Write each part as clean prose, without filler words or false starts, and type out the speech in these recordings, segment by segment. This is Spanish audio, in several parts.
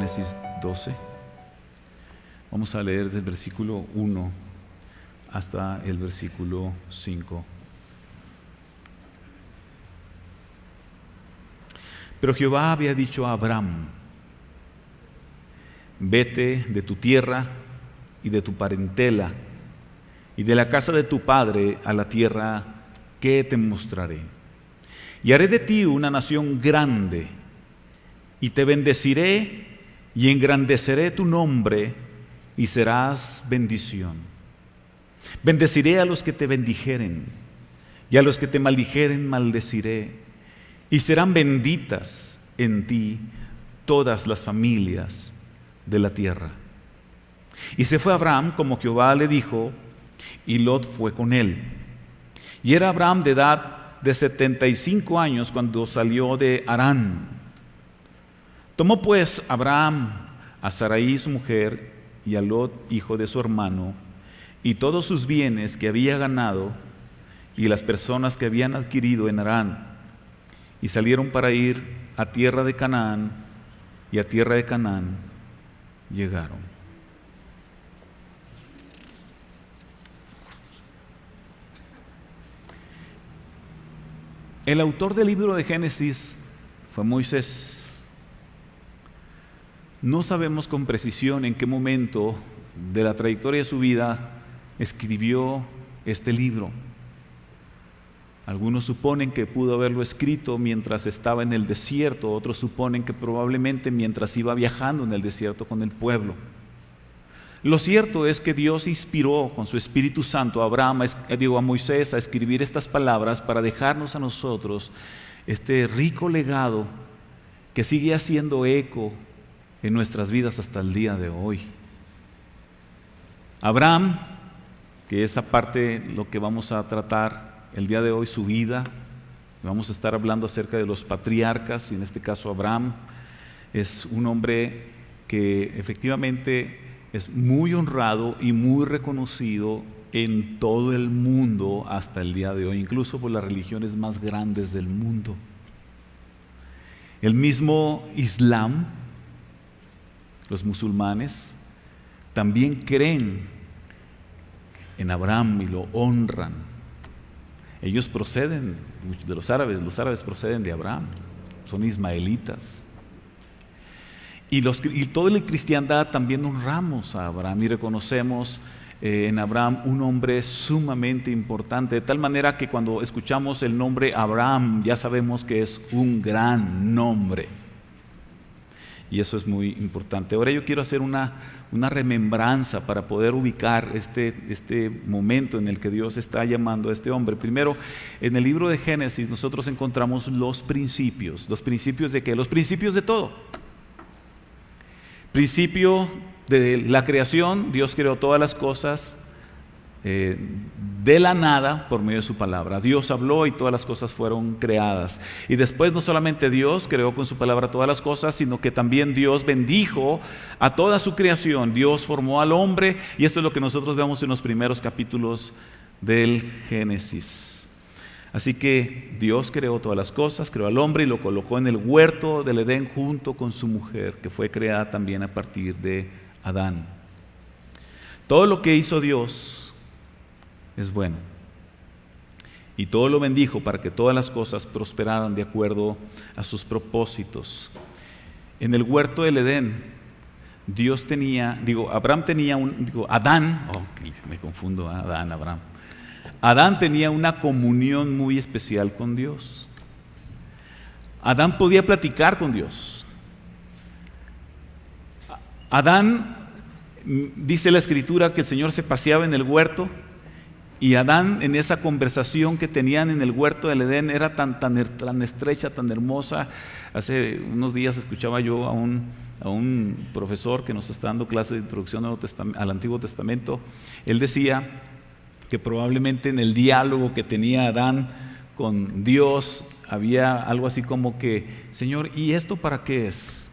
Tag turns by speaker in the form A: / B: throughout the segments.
A: Génesis 12. Vamos a leer del versículo 1 hasta el versículo 5. Pero Jehová había dicho a Abraham: vete de tu tierra y de tu parentela y de la casa de tu padre a la tierra que te mostraré. Y haré de ti una nación grande, y te bendeciré y engrandeceré tu nombre, y serás bendición. Bendeciré a los que te bendijeren, y a los que te maldijeren maldeciré, y serán benditas en ti todas las familias de la tierra. Y se fue Abraham como Jehová le dijo, y Lot fue con él. Y era Abraham de edad de 75 años cuando salió de Harán. Tomó pues Abraham a Sarai su mujer y a Lot hijo de su hermano y todos sus bienes que había ganado y las personas que habían adquirido en Harán, y salieron para ir a tierra de Canaán, y a tierra de Canaán llegaron. El autor del libro de Génesis fue Moisés. No sabemos con precisión en qué momento de la trayectoria de su vida escribió este libro. Algunos suponen que pudo haberlo escrito mientras estaba en el desierto, otros suponen que probablemente mientras iba viajando en el desierto con el pueblo. Lo cierto es que Dios inspiró con su Espíritu Santo a Moisés a escribir estas palabras para dejarnos a nosotros este rico legado que sigue haciendo eco en nuestras vidas hasta el día de hoy. Abraham, que esta parte lo que vamos a tratar el día de hoy, su vida, vamos a estar hablando acerca de los patriarcas, y en este caso Abraham es un hombre que efectivamente es muy honrado y muy reconocido en todo el mundo hasta el día de hoy, incluso por las religiones más grandes del mundo. El mismo Islam, los musulmanes, también creen en Abraham y lo honran. Ellos proceden de los árabes proceden de Abraham, son ismaelitas. Y toda la cristiandad también honramos a Abraham y reconocemos en Abraham un hombre sumamente importante, de tal manera que cuando escuchamos el nombre Abraham ya sabemos que es un gran nombre. Y eso es muy importante. Ahora yo quiero hacer una remembranza para poder ubicar este momento en el que Dios está llamando a este hombre. Primero, en el libro de Génesis nosotros encontramos los principios. ¿Los principios de qué? Los principios de todo. Principio de la creación. Dios creó todas las cosas de la nada por medio de su palabra. Dios habló y todas las cosas fueron creadas. Y después no solamente Dios creó con su palabra todas las cosas, sino que también Dios bendijo a toda su creación. Dios formó al hombre, y esto es lo que nosotros vemos en los primeros capítulos del Génesis. Así que Dios creó todas las cosas, creó al hombre y lo colocó en el huerto del Edén junto con su mujer, que fue creada también a partir de Adán. Todo lo que hizo Dios es bueno, y todo lo bendijo para que todas las cosas prosperaran de acuerdo a sus propósitos. En el huerto del Edén, Adán tenía una comunión muy especial con Dios. Adán podía platicar con Dios. Adán, dice la Escritura, que el Señor se paseaba en el huerto, y Adán, en esa conversación que tenían en el huerto del Edén, era tan estrecha, tan hermosa. Hace unos días escuchaba yo a un profesor que nos está dando clase de introducción al Antiguo Testamento. Él decía que probablemente en el diálogo que tenía Adán con Dios había algo así como que: Señor, ¿y esto para qué es?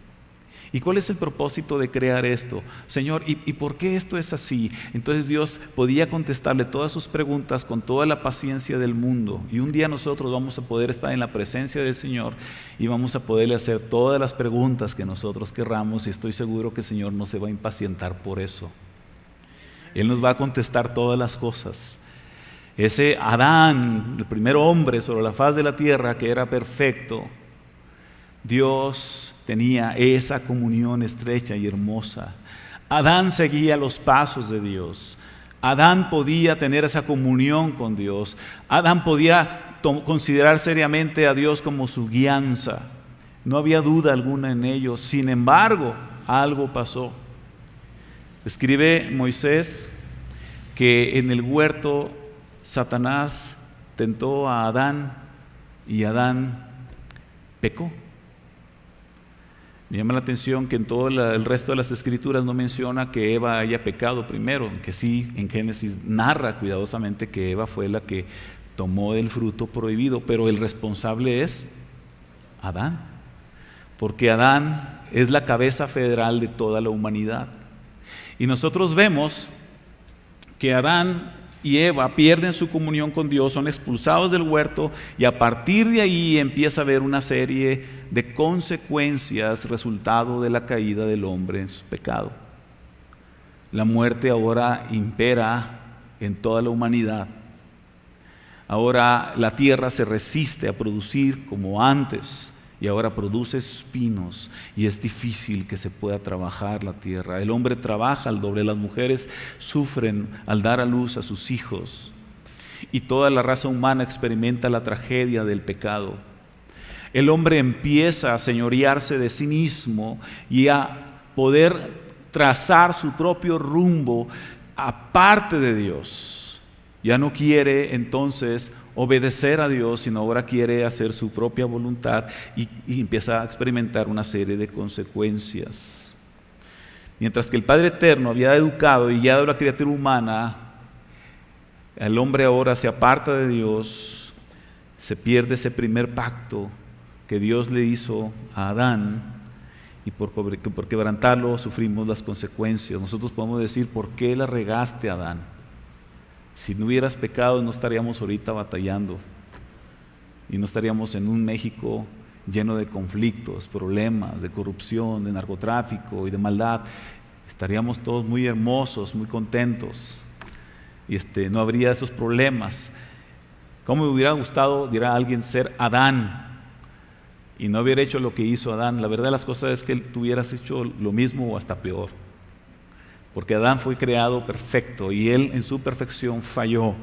A: ¿Y cuál es el propósito de crear esto? Señor, ¿y por qué esto es así? Entonces Dios podía contestarle todas sus preguntas con toda la paciencia del mundo. Y un día nosotros vamos a poder estar en la presencia del Señor y vamos a poderle hacer todas las preguntas que nosotros querramos, y estoy seguro que el Señor no se va a impacientar por eso. Él nos va a contestar todas las cosas. Ese Adán, el primer hombre sobre la faz de la tierra que era perfecto, Dios tenía esa comunión estrecha y hermosa. Adán seguía los pasos de Dios. Adán podía tener esa comunión con Dios. Adán podía considerar seriamente a Dios como su guianza. No había duda alguna en ello. Sin embargo, algo pasó. Escribe Moisés que en el huerto Satanás tentó a Adán y Adán pecó. Me llama la atención que en todo el resto de las escrituras no menciona que Eva haya pecado primero, que sí en Génesis narra cuidadosamente que Eva fue la que tomó del fruto prohibido, pero el responsable es Adán, porque Adán es la cabeza federal de toda la humanidad. Y nosotros vemos que Adán y Eva pierden su comunión con Dios, son expulsados del huerto, y a partir de ahí empieza a haber una serie de consecuencias resultado de la caída del hombre en su pecado. La muerte ahora impera en toda la humanidad. Ahora la tierra se resiste a producir como antes, y ahora produce espinos, y es difícil que se pueda trabajar la tierra. El hombre trabaja al doble, las mujeres sufren al dar a luz a sus hijos, y toda la raza humana experimenta la tragedia del pecado. El hombre empieza a señorearse de sí mismo y a poder trazar su propio rumbo aparte de Dios. Ya no quiere entonces obedecer a Dios, sino ahora quiere hacer su propia voluntad y empieza a experimentar una serie de consecuencias. Mientras que el Padre Eterno había educado y guiado a la criatura humana, el hombre ahora se aparta de Dios, se pierde ese primer pacto que Dios le hizo a Adán, y por quebrantarlo sufrimos las consecuencias. Nosotros podemos decir: ¿por qué la regaste, Adán? Si no hubieras pecado, no estaríamos ahorita batallando y no estaríamos en un México lleno de conflictos, problemas, de corrupción, de narcotráfico y de maldad. Estaríamos todos muy hermosos, muy contentos, y no habría esos problemas. ¿Cómo me hubiera gustado, dirá alguien, ser Adán y no hubiera hecho lo que hizo Adán? La verdad de las cosas es que tú hubieras hecho lo mismo o hasta peor, porque Adán fue creado perfecto y él en su perfección falló.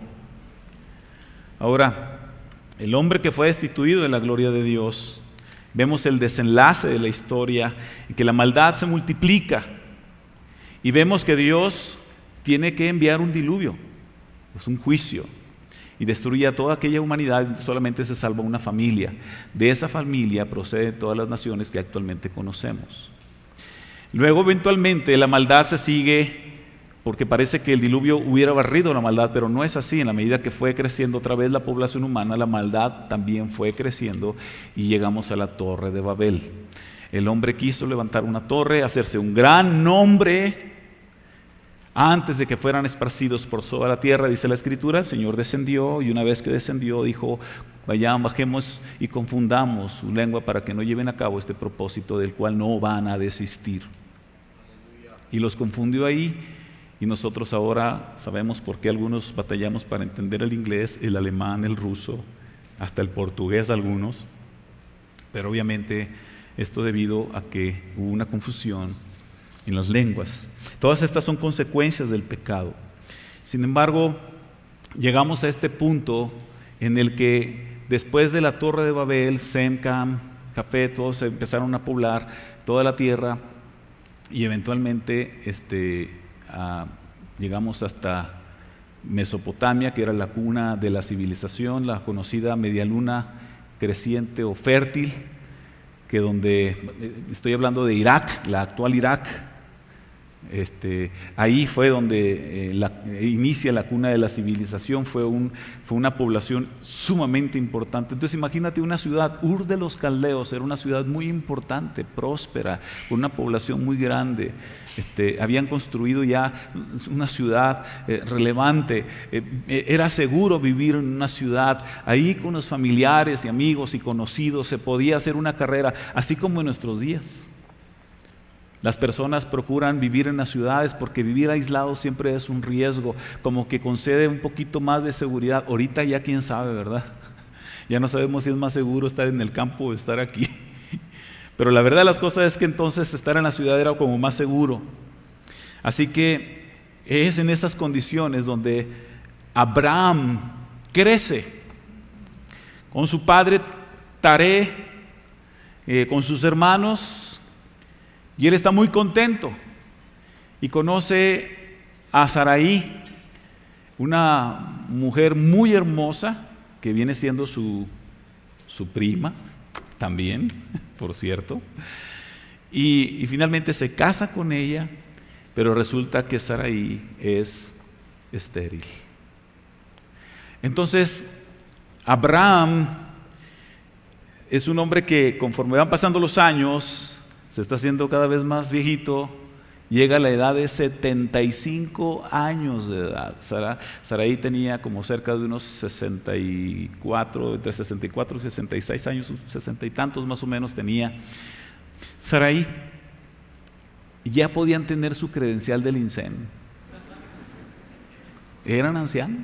A: Ahora, el hombre que fue destituido de la gloria de Dios, vemos el desenlace de la historia en que la maldad se multiplica, y vemos que Dios tiene que enviar un diluvio, es un juicio, y destruye a toda aquella humanidad. Solamente se salva una familia. De esa familia proceden todas las naciones que actualmente conocemos. Luego eventualmente la maldad se sigue, porque parece que el diluvio hubiera barrido la maldad, pero no es así. En la medida que fue creciendo otra vez la población humana, la maldad también fue creciendo y llegamos a la Torre de Babel. El hombre quiso levantar una torre, hacerse un gran nombre antes de que fueran esparcidos por toda la tierra. Dice la Escritura, el Señor descendió, y una vez que descendió dijo: bajemos y confundamos su lengua para que no lleven a cabo este propósito del cual no van a desistir. Y los confundió ahí, y nosotros ahora sabemos por qué algunos batallamos para entender el inglés, el alemán, el ruso, hasta el portugués algunos, pero obviamente esto debido a que hubo una confusión en las lenguas. Todas estas son consecuencias del pecado. Sin embargo, llegamos a este punto en el que después de la Torre de Babel, Sem, Cam, Jafet, todos se empezaron a poblar toda la tierra, y eventualmente llegamos hasta Mesopotamia, que era la cuna de la civilización, la conocida media luna creciente o fértil, que estoy hablando de Irak, la actual Irak, Ahí fue donde inicia la cuna de la civilización, fue una población sumamente importante. Entonces imagínate una ciudad, Ur de los Caldeos, era una ciudad muy importante, próspera, con una población muy grande. Habían construido ya una ciudad relevante, era seguro vivir en una ciudad, ahí con los familiares y amigos y conocidos se podía hacer una carrera, así como en nuestros días. Las personas procuran vivir en las ciudades porque vivir aislado siempre es un riesgo, como que concede un poquito más de seguridad. Ahorita ya quién sabe, ¿verdad? Ya no sabemos si es más seguro estar en el campo o estar aquí. Pero la verdad de las cosas es que entonces estar en la ciudad era como más seguro. Así que es en esas condiciones donde Abraham crece con su padre Taré, con sus hermanos. Y él está muy contento y conoce a Sarai, una mujer muy hermosa que viene siendo su prima también, por cierto. Y finalmente se casa con ella, pero resulta que Sarai es estéril. Entonces, Abraham es un hombre que conforme van pasando los años, se está haciendo cada vez más viejito, llega a la edad de 75 años de edad. Sarai tenía como cerca de unos 64, entre 64 y 66 años, 60 y tantos más o menos tenía Sarai. Ya podían tener su credencial del INSEN. Eran ancianos.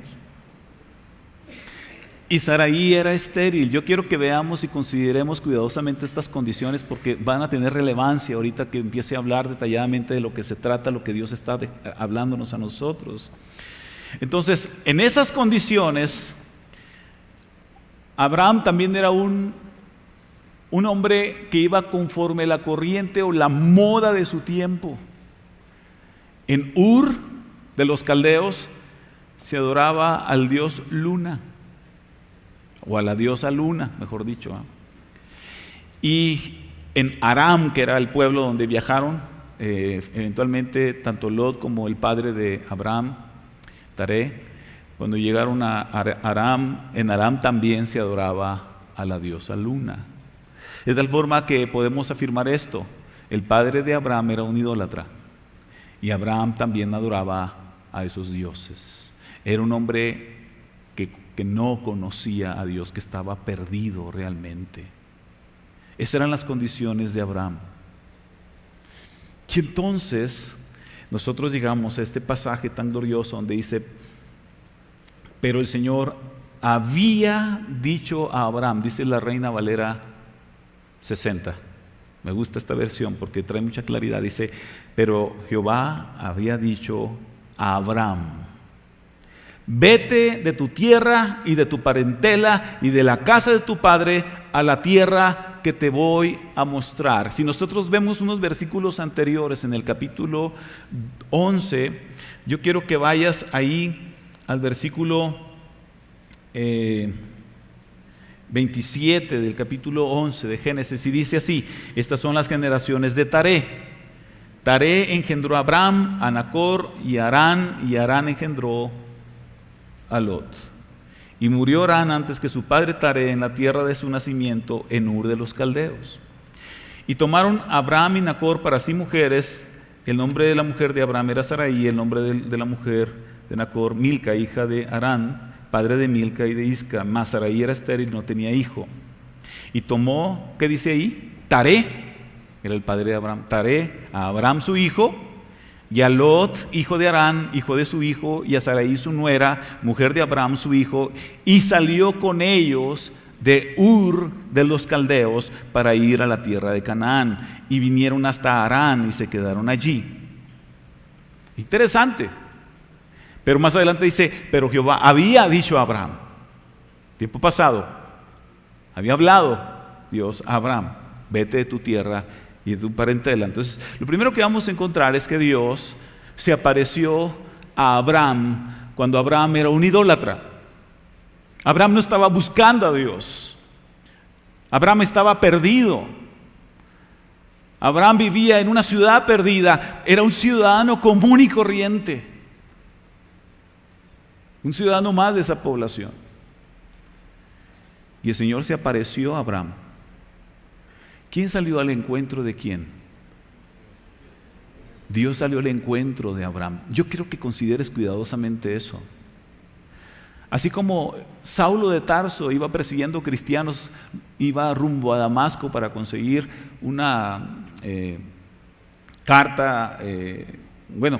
A: Y Sarai era estéril. Yo quiero que veamos y consideremos cuidadosamente estas condiciones porque van a tener relevancia ahorita que empiece a hablar detalladamente de lo que se trata, lo que Dios está hablándonos a nosotros. Entonces, en esas condiciones, Abraham también era un hombre que iba conforme la corriente o la moda de su tiempo. En Ur de los Caldeos se adoraba al dios Luna, o a la diosa Luna, mejor dicho. Y en Aram, que era el pueblo donde viajaron, eventualmente tanto Lot como el padre de Abraham, Taré, cuando llegaron a Aram, en Aram también se adoraba a la diosa Luna. De tal forma que podemos afirmar esto: el padre de Abraham era un idólatra y Abraham también adoraba a esos dioses. Era un hombre que no conocía a Dios, que estaba perdido realmente. Esas eran las condiciones de Abraham. Y entonces nosotros llegamos a este pasaje tan glorioso donde dice: pero el Señor había dicho a Abraham, dice la Reina Valera 60. Me gusta esta versión porque trae mucha claridad. Dice: pero Jehová había dicho a Abraham: vete de tu tierra y de tu parentela y de la casa de tu padre a la tierra que te voy a mostrar. Si nosotros vemos unos versículos anteriores en el capítulo 11, yo quiero que vayas ahí al versículo 27 del capítulo 11 de Génesis, y dice así: estas son las generaciones de Taré. Taré engendró a Abraham, a Nacor y a Harán, y Harán engendró a Lot. Y murió Harán antes que su padre Taré en la tierra de su nacimiento, en Ur de los Caldeos. Y tomaron a Abraham y Nacor para sí mujeres. El nombre de la mujer de Abraham era Sarai, y el nombre de la mujer de Nacor, Milca, hija de Harán, padre de Milca y de Isca. Mas Sarai era estéril, no tenía hijo. Y tomó, ¿qué dice ahí? Taré, era el padre de Abraham, Taré a Abraham su hijo, y a Lot, hijo de Harán, hijo de su hijo, y a Sarai su nuera, mujer de Abraham su hijo, y salió con ellos de Ur de los Caldeos para ir a la tierra de Canaán, y vinieron hasta Harán y se quedaron allí. Interesante. Pero más adelante dice: pero Jehová había dicho a Abraham, tiempo pasado, había hablado Dios a Abraham: vete de tu tierra y de tu parentela. Entonces, lo primero que vamos a encontrar es que Dios se apareció a Abraham cuando Abraham era un idólatra. Abraham no estaba buscando a Dios. Abraham estaba perdido. Abraham vivía en una ciudad perdida, era un ciudadano común y corriente, un ciudadano más de esa población. Y el Señor se apareció a Abraham. ¿Quién salió al encuentro de quién? Dios salió al encuentro de Abraham. Yo quiero que consideres cuidadosamente eso. Así como Saulo de Tarso iba persiguiendo cristianos, iba rumbo a Damasco para conseguir una carta,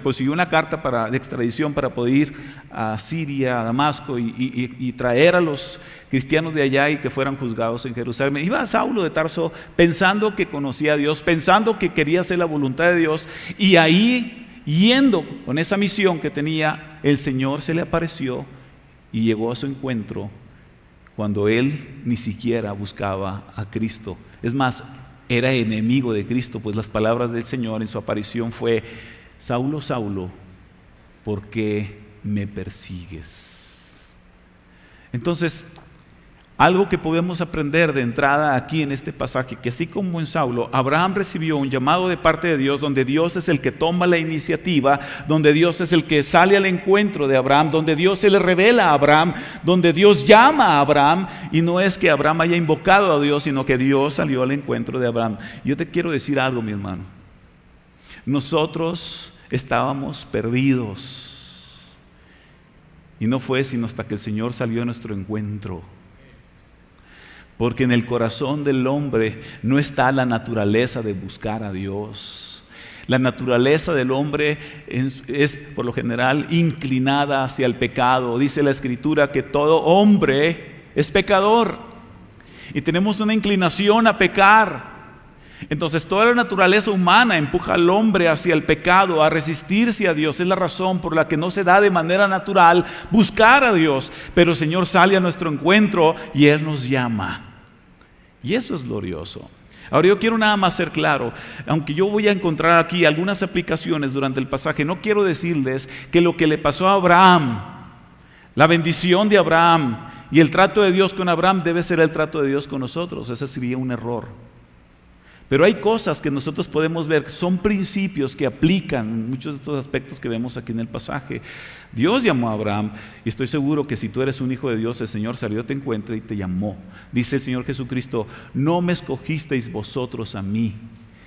A: consiguió una carta de extradición para poder ir a Siria, a Damasco y traer a los cristianos de allá y que fueran juzgados en Jerusalén. Iba Saulo de Tarso pensando que conocía a Dios, pensando que quería hacer la voluntad de Dios, y ahí, yendo con esa misión que tenía, el Señor se le apareció y llegó a su encuentro cuando él ni siquiera buscaba a Cristo. Es más, era enemigo de Cristo, pues las palabras del Señor en su aparición fue: Saulo, Saulo, ¿por qué me persigues? Entonces, algo que podemos aprender de entrada aquí en este pasaje, que así como en Saulo, Abraham recibió un llamado de parte de Dios, donde Dios es el que toma la iniciativa, donde Dios es el que sale al encuentro de Abraham, donde Dios se le revela a Abraham, donde Dios llama a Abraham, y no es que Abraham haya invocado a Dios, sino que Dios salió al encuentro de Abraham. Yo te quiero decir algo, mi hermano. Nosotros estábamos perdidos, y no fue sino hasta que el Señor salió a nuestro encuentro. Porque en el corazón del hombre no está la naturaleza de buscar a Dios. La naturaleza del hombre es por lo general inclinada hacia el pecado. Dice la Escritura que todo hombre es pecador y tenemos una inclinación a pecar. Entonces toda la naturaleza humana empuja al hombre hacia el pecado, a resistirse a Dios. Es la razón por la que no se da de manera natural buscar a Dios. Pero el Señor sale a nuestro encuentro y Él nos llama. Y eso es glorioso. Ahora yo quiero nada más ser claro, aunque yo voy a encontrar aquí algunas aplicaciones durante el pasaje, no quiero decirles que lo que le pasó a Abraham, la bendición de Abraham y el trato de Dios con Abraham debe ser el trato de Dios con nosotros. Ese sería un error. Pero hay cosas que nosotros podemos ver, que son principios que aplican muchos de estos aspectos que vemos aquí en el pasaje. Dios llamó a Abraham, y estoy seguro que si tú eres un hijo de Dios, el Señor salió a tu encuentro y te llamó. Dice el Señor Jesucristo: no me escogisteis vosotros a mí,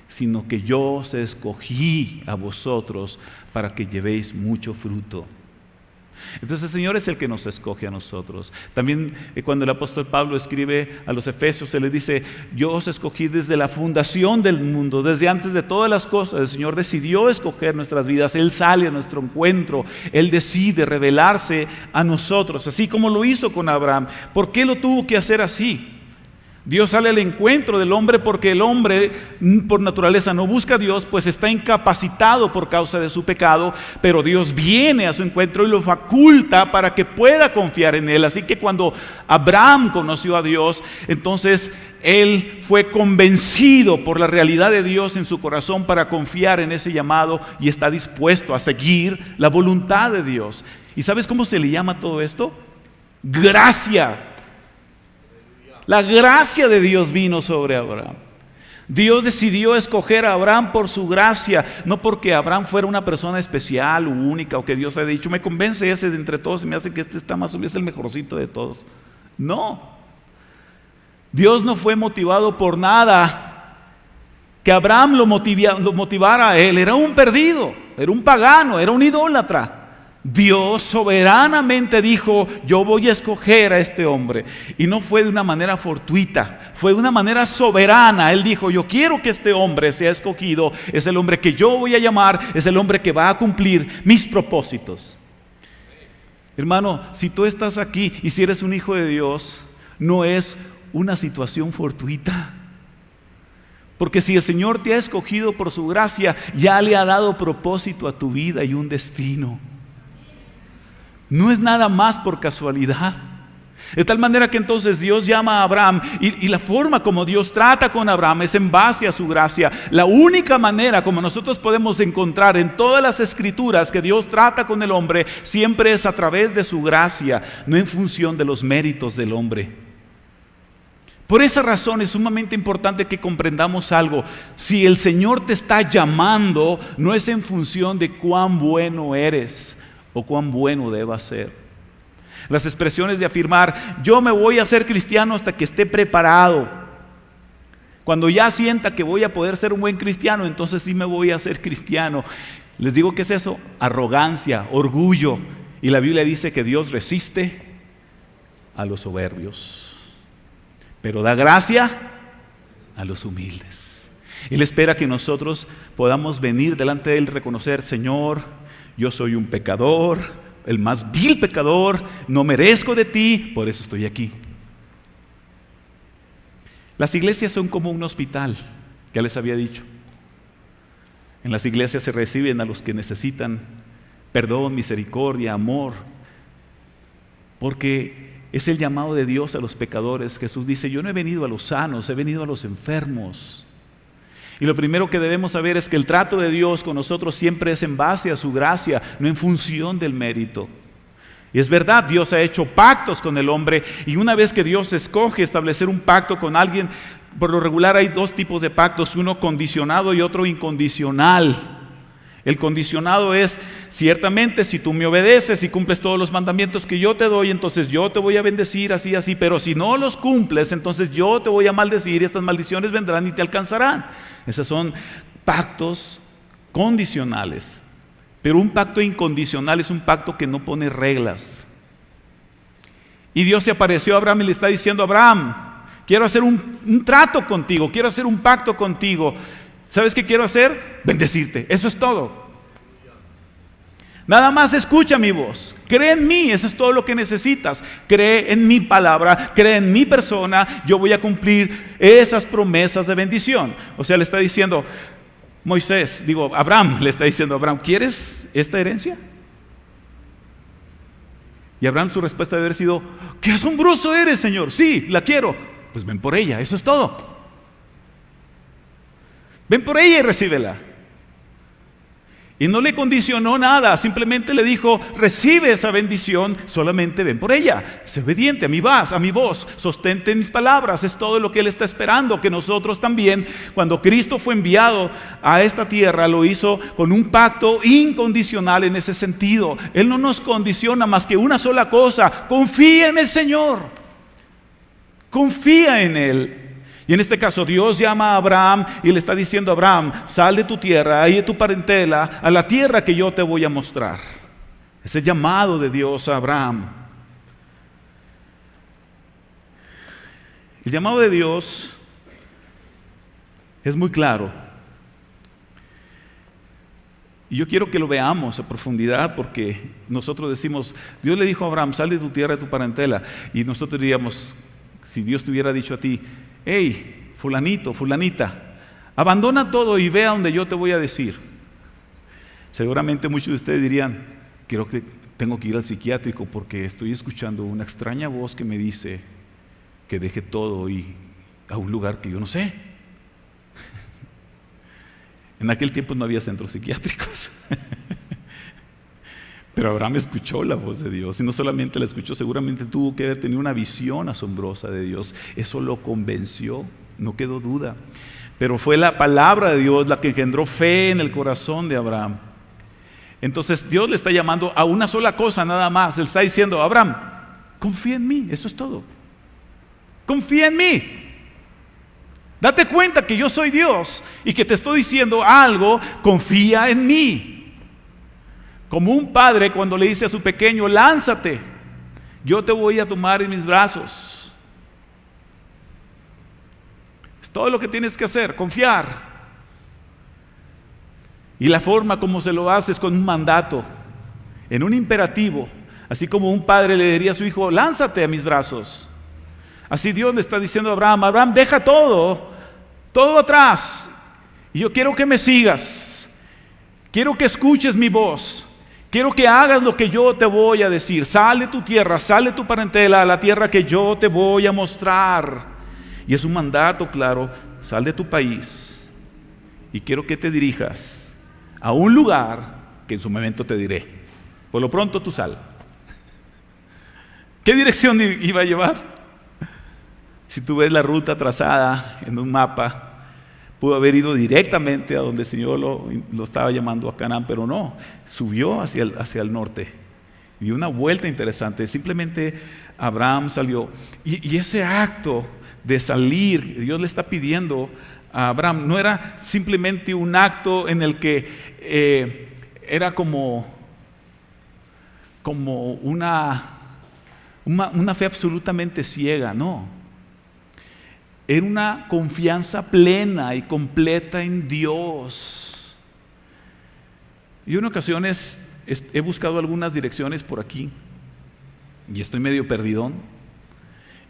A: sino que yo os escogí a vosotros para que llevéis mucho fruto. Entonces el Señor es el que nos escoge a nosotros. También cuando el apóstol Pablo escribe a los Efesios, se les dice: yo os escogí desde la fundación del mundo, desde antes de todas las cosas. El Señor decidió escoger nuestras vidas. Él sale a nuestro encuentro. Él decide revelarse a nosotros, así como lo hizo con Abraham. ¿Por qué lo tuvo que hacer así? Dios sale al encuentro del hombre porque el hombre por naturaleza no busca a Dios, pues está incapacitado por causa de su pecado, pero Dios viene a su encuentro y lo faculta para que pueda confiar en Él. Así que cuando Abraham conoció a Dios, entonces él fue convencido por la realidad de Dios en su corazón para confiar en ese llamado y está dispuesto a seguir la voluntad de Dios. ¿Y sabes cómo se le llama todo esto? Gracia. La gracia de Dios vino sobre Abraham. Dios decidió escoger a Abraham por su gracia, no porque Abraham fuera una persona especial o única, o que Dios haya dicho: me convence ese de entre todos y me hace que este está más o menos el mejorcito de todos. No. Dios no fue motivado por nada que Abraham lo motivara a él. Era un perdido, era un pagano, era un idólatra. Dios soberanamente dijo: yo voy a escoger a este hombre. Y no fue de una manera fortuita, fue de una manera soberana. Él dijo: yo quiero que este hombre sea escogido. Es el hombre que yo voy a llamar, es el hombre que va a cumplir mis propósitos. Hermano, si tú estás aquí y si eres un hijo de Dios, no es una situación fortuita. Porque si el Señor te ha escogido por su gracia, ya le ha dado propósito a tu vida y un destino. No es nada más por casualidad. De tal manera que entonces Dios llama a Abraham y la forma como Dios trata con Abraham es en base a su gracia. La única manera como nosotros podemos encontrar en todas las escrituras que Dios trata con el hombre siempre es a través de su gracia, no en función de los méritos del hombre. Por esa razón es sumamente importante que comprendamos algo. Si el Señor te está llamando, no es en función de cuán bueno eres o cuán bueno debas ser. Las expresiones de afirmar, yo me voy a ser cristiano hasta que esté preparado. Cuando ya sienta que voy a poder ser un buen cristiano, entonces sí me voy a ser cristiano. Les digo, ¿qué es eso? Arrogancia, orgullo. Y la Biblia dice que Dios resiste a los soberbios, pero da gracia a los humildes. Él espera que nosotros podamos venir delante de Él y reconocer, Señor, yo soy un pecador, el más vil pecador, no merezco de ti, por eso estoy aquí. Las iglesias son como un hospital, ya les había dicho. En las iglesias se reciben a los que necesitan perdón, misericordia, amor, porque es el llamado de Dios a los pecadores. Jesús dice, yo no he venido a los sanos, he venido a los enfermos. Y lo primero que debemos saber es que el trato de Dios con nosotros siempre es en base a su gracia, no en función del mérito. Y es verdad, Dios ha hecho pactos con el hombre, y una vez que Dios escoge establecer un pacto con alguien, por lo regular hay dos tipos de pactos, uno condicionado y otro incondicional. El condicionado es, ciertamente si tú me obedeces y cumples todos los mandamientos que yo te doy, entonces yo te voy a bendecir así, así, pero si no los cumples, entonces yo te voy a maldecir y estas maldiciones vendrán y te alcanzarán. Esos son pactos condicionales. Pero un pacto incondicional es un pacto que no pone reglas. Y Dios se apareció a Abraham y le está diciendo, Abraham, quiero hacer un trato contigo, quiero hacer un pacto contigo. ¿Sabes qué quiero hacer? Bendecirte, eso es todo. Nada más escucha mi voz, cree en mí, eso es todo lo que necesitas. Cree en mi palabra, cree en mi persona, yo voy a cumplir esas promesas de bendición. O sea, le está diciendo Abraham le está diciendo a Abraham, ¿quieres esta herencia? Y Abraham, su respuesta debe haber sido, ¡qué asombroso eres, Señor! Sí, la quiero. Pues ven por ella, eso es todo. Ven por ella y recíbela. Y no le condicionó nada, simplemente le dijo, recibe esa bendición, solamente ven por ella. Sé obediente a mi voz, sostente mis palabras, es todo lo que Él está esperando, que nosotros también, cuando Cristo fue enviado a esta tierra, lo hizo con un pacto incondicional en ese sentido. Él no nos condiciona más que una sola cosa, confía en el Señor, confía en Él. Y en este caso Dios llama a Abraham y le está diciendo a Abraham, sal de tu tierra y de tu parentela a la tierra que yo te voy a mostrar. Ese llamado de Dios a Abraham. El llamado de Dios es muy claro. Y yo quiero que lo veamos a profundidad, porque nosotros decimos, Dios le dijo a Abraham, sal de tu tierra, de tu parentela. Y nosotros diríamos, si Dios te hubiera dicho a ti, hey, fulanito, fulanita, abandona todo y ve a donde yo te voy a decir. Seguramente muchos de ustedes dirían, creo que tengo que ir al psiquiátrico porque estoy escuchando una extraña voz que me dice que deje todo y a un lugar que yo no sé. En aquel tiempo no había centros psiquiátricos. Pero Abraham escuchó la voz de Dios, y no solamente la escuchó, seguramente tuvo que haber tenido una visión asombrosa de Dios. Eso lo convenció, no quedó duda. Pero fue la palabra de Dios la que engendró fe en el corazón de Abraham. Entonces Dios le está llamando a una sola cosa nada más. Él está diciendo, Abraham, confía en mí, eso es todo. Confía en mí. Date cuenta que yo soy Dios y que te estoy diciendo algo, confía en mí. Como un padre cuando le dice a su pequeño, lánzate, yo te voy a tomar en mis brazos. Es todo lo que tienes que hacer, confiar. Y la forma como se lo hace es con un mandato, en un imperativo. Así como un padre le diría a su hijo, lánzate a mis brazos. Así Dios le está diciendo a Abraham, Abraham, deja todo atrás. Y yo quiero que me sigas. Quiero que escuches mi voz. Quiero que hagas lo que yo te voy a decir. Sal de tu tierra, sal de tu parentela a la tierra que yo te voy a mostrar. Y es un mandato claro, sal de tu país. Y quiero que te dirijas a un lugar que en su momento te diré. Por lo pronto tú sal. ¿Qué dirección iba a llevar? Si tú ves la ruta trazada en un mapa, pudo haber ido directamente a donde el Señor lo estaba llamando a Canaán, pero no, subió hacia el norte. Y dio una vuelta interesante. Simplemente Abraham salió. Y ese acto de salir, Dios le está pidiendo a Abraham, no era simplemente un acto en el que era como una fe absolutamente ciega, no. Era una confianza plena y completa en Dios. Y en ocasiones he buscado algunas direcciones por aquí y estoy medio perdidón.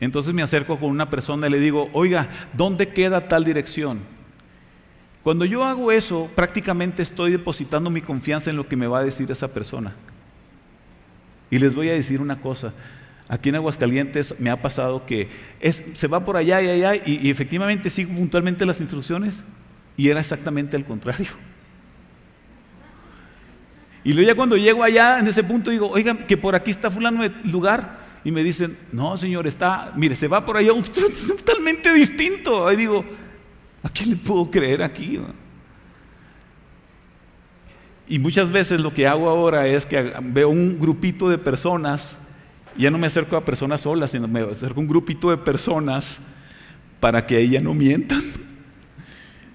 A: Entonces me acerco con una persona y le digo, oiga, ¿dónde queda tal dirección? Cuando yo hago eso, prácticamente estoy depositando mi confianza en lo que me va a decir esa persona. Y les voy a decir una cosa. Aquí en Aguascalientes me ha pasado que se va por allá y allá y efectivamente sigo puntualmente las instrucciones y era exactamente al contrario. Y luego ya cuando llego allá en ese punto digo, oigan, que por aquí está fulano de lugar, y me dicen, no señor, mire, se va por allá totalmente distinto. Ahí digo, ¿a quién le puedo creer aquí? Y muchas veces lo que hago ahora es que veo un grupito de personas. Ya no me acerco a personas solas, sino me acerco a un grupito de personas para que ella no mientan.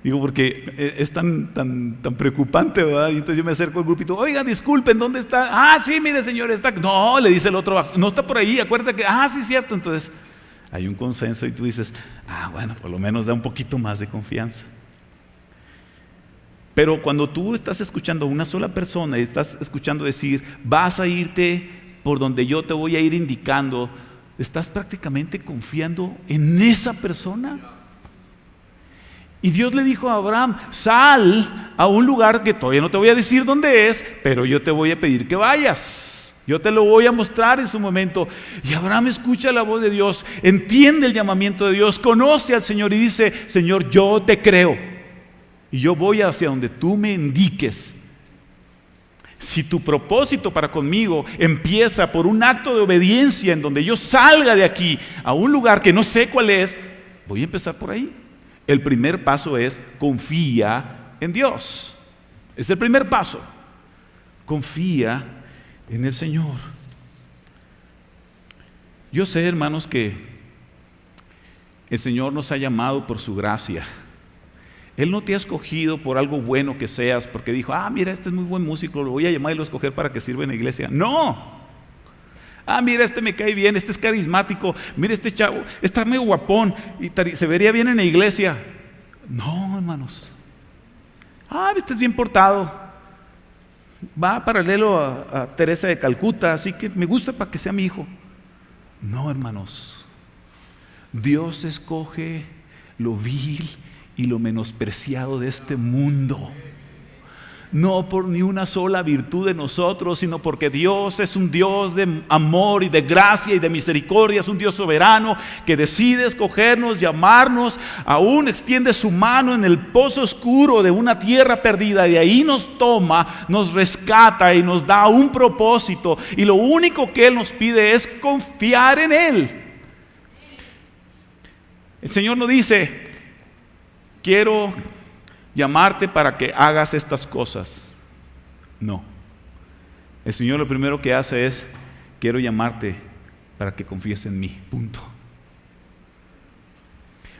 A: Digo, porque es tan preocupante, ¿verdad? Y entonces yo me acerco al grupito, oigan, disculpen, ¿dónde está? Ah, sí, mire señor, está. No, le dice el otro, no está por ahí, acuérdate que, sí, cierto. Entonces hay un consenso y tú dices, bueno, por lo menos da un poquito más de confianza. Pero cuando tú estás escuchando a una sola persona y estás escuchando decir, vas a irte por donde yo te voy a ir indicando, estás prácticamente confiando en esa persona. Y Dios le dijo a Abraham, sal a un lugar que todavía no te voy a decir dónde es, pero yo te voy a pedir que vayas. Yo te lo voy a mostrar en su momento. Y Abraham escucha la voz de Dios, entiende el llamamiento de Dios, conoce al Señor y dice, Señor, yo te creo. Y yo voy hacia donde tú me indiques. Si tu propósito para conmigo empieza por un acto de obediencia en donde yo salga de aquí a un lugar que no sé cuál es, voy a empezar por ahí. El primer paso es confía en Dios. Es el primer paso. Confía en el Señor. Yo sé, hermanos, que el Señor nos ha llamado por su gracia. Él no te ha escogido por algo bueno que seas, porque dijo, mira, este es muy buen músico, lo voy a llamar y lo voy a escoger para que sirva en la iglesia. No. Mira, este me cae bien, este es carismático, mira este chavo, está medio guapón y se vería bien en la iglesia. No, hermanos. Este es bien portado, va paralelo a Teresa de Calcuta, así que me gusta para que sea mi hijo. No, hermanos. Dios escoge lo vil y lo menospreciado de este mundo, no por ni una sola virtud de nosotros, sino porque Dios es un Dios de amor y de gracia y de misericordia, es un Dios soberano que decide escogernos, llamarnos, aún extiende su mano en el pozo oscuro de una tierra perdida, de ahí nos toma, nos rescata y nos da un propósito, y lo único que Él nos pide es confiar en Él. El Señor nos dice, quiero llamarte para que hagas estas cosas. No. El Señor lo primero que hace es, quiero llamarte para que confíes en mí. Punto.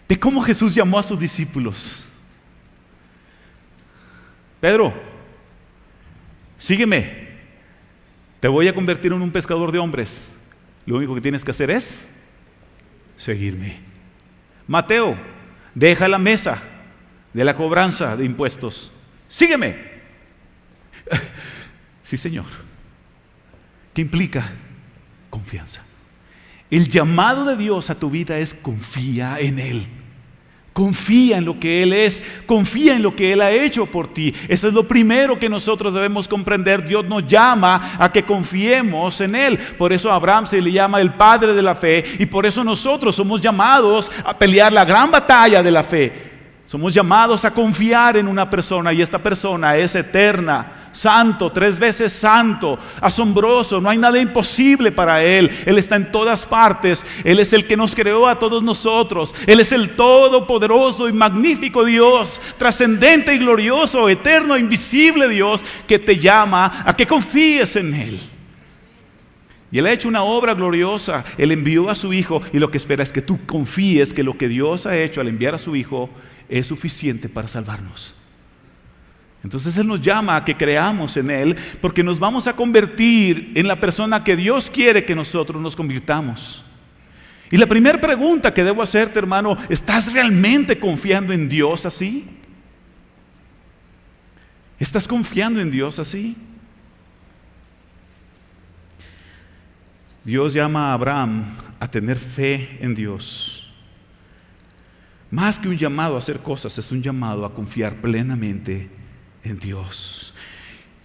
A: Ve cómo Jesús llamó a sus discípulos. Pedro, sígueme. Te voy a convertir en un pescador de hombres. Lo único que tienes que hacer es seguirme. Mateo, deja la mesa de la cobranza de impuestos. Sígueme. Sí, Señor. ¿Qué implica? Confianza. El llamado de Dios a tu vida es confía en Él. Confía en lo que Él es, confía en lo que Él ha hecho por ti. Eso es lo primero que nosotros debemos comprender. Dios nos llama a que confiemos en Él. Por eso a Abraham se le llama el padre de la fe, y por eso nosotros somos llamados a pelear la gran batalla de la fe. Somos llamados a confiar en una persona y esta persona es eterna, santo, 3 veces santo, asombroso, no hay nada imposible para Él. Él está en todas partes, Él es el que nos creó a todos nosotros, Él es el todopoderoso y magnífico Dios, trascendente y glorioso, eterno e invisible Dios que te llama a que confíes en Él. Y Él ha hecho una obra gloriosa, Él envió a su Hijo y lo que espera es que tú confíes que lo que Dios ha hecho al enviar a su Hijo es suficiente para salvarnos. Entonces Él nos llama a que creamos en Él, porque nos vamos a convertir en la persona que Dios quiere que nosotros nos convirtamos. Y la primera pregunta que debo hacerte, hermano, ¿estás realmente confiando en Dios así? ¿Estás confiando en Dios así? Dios llama a Abraham a tener fe en Dios. Más que un llamado a hacer cosas, es un llamado a confiar plenamente en Dios.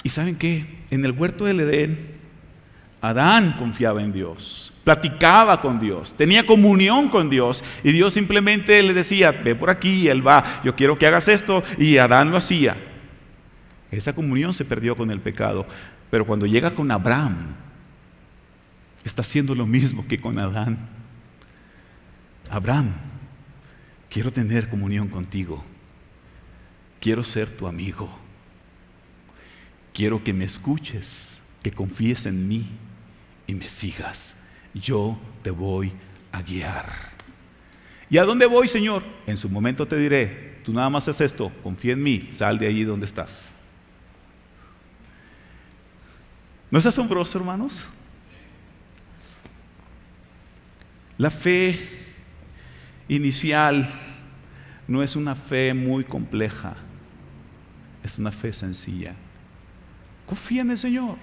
A: ¿Y saben qué? En el huerto del Edén, Adán confiaba en Dios, platicaba con Dios, tenía comunión con Dios, y Dios simplemente le decía, ve por aquí, y él va, yo quiero que hagas esto, y Adán lo hacía. Esa comunión se perdió con el pecado, pero cuando llega con Abraham, está haciendo lo mismo que con Adán. Abraham, quiero tener comunión contigo. Quiero ser tu amigo. Quiero que me escuches, que confíes en mí y me sigas. Yo te voy a guiar. ¿Y a dónde voy, Señor? En su momento te diré. Tú nada más haces esto, confía en mí, sal de allí donde estás. ¿No es asombroso, hermanos? La fe inicial no es una fe muy compleja, es una fe sencilla. Confía en el Señor.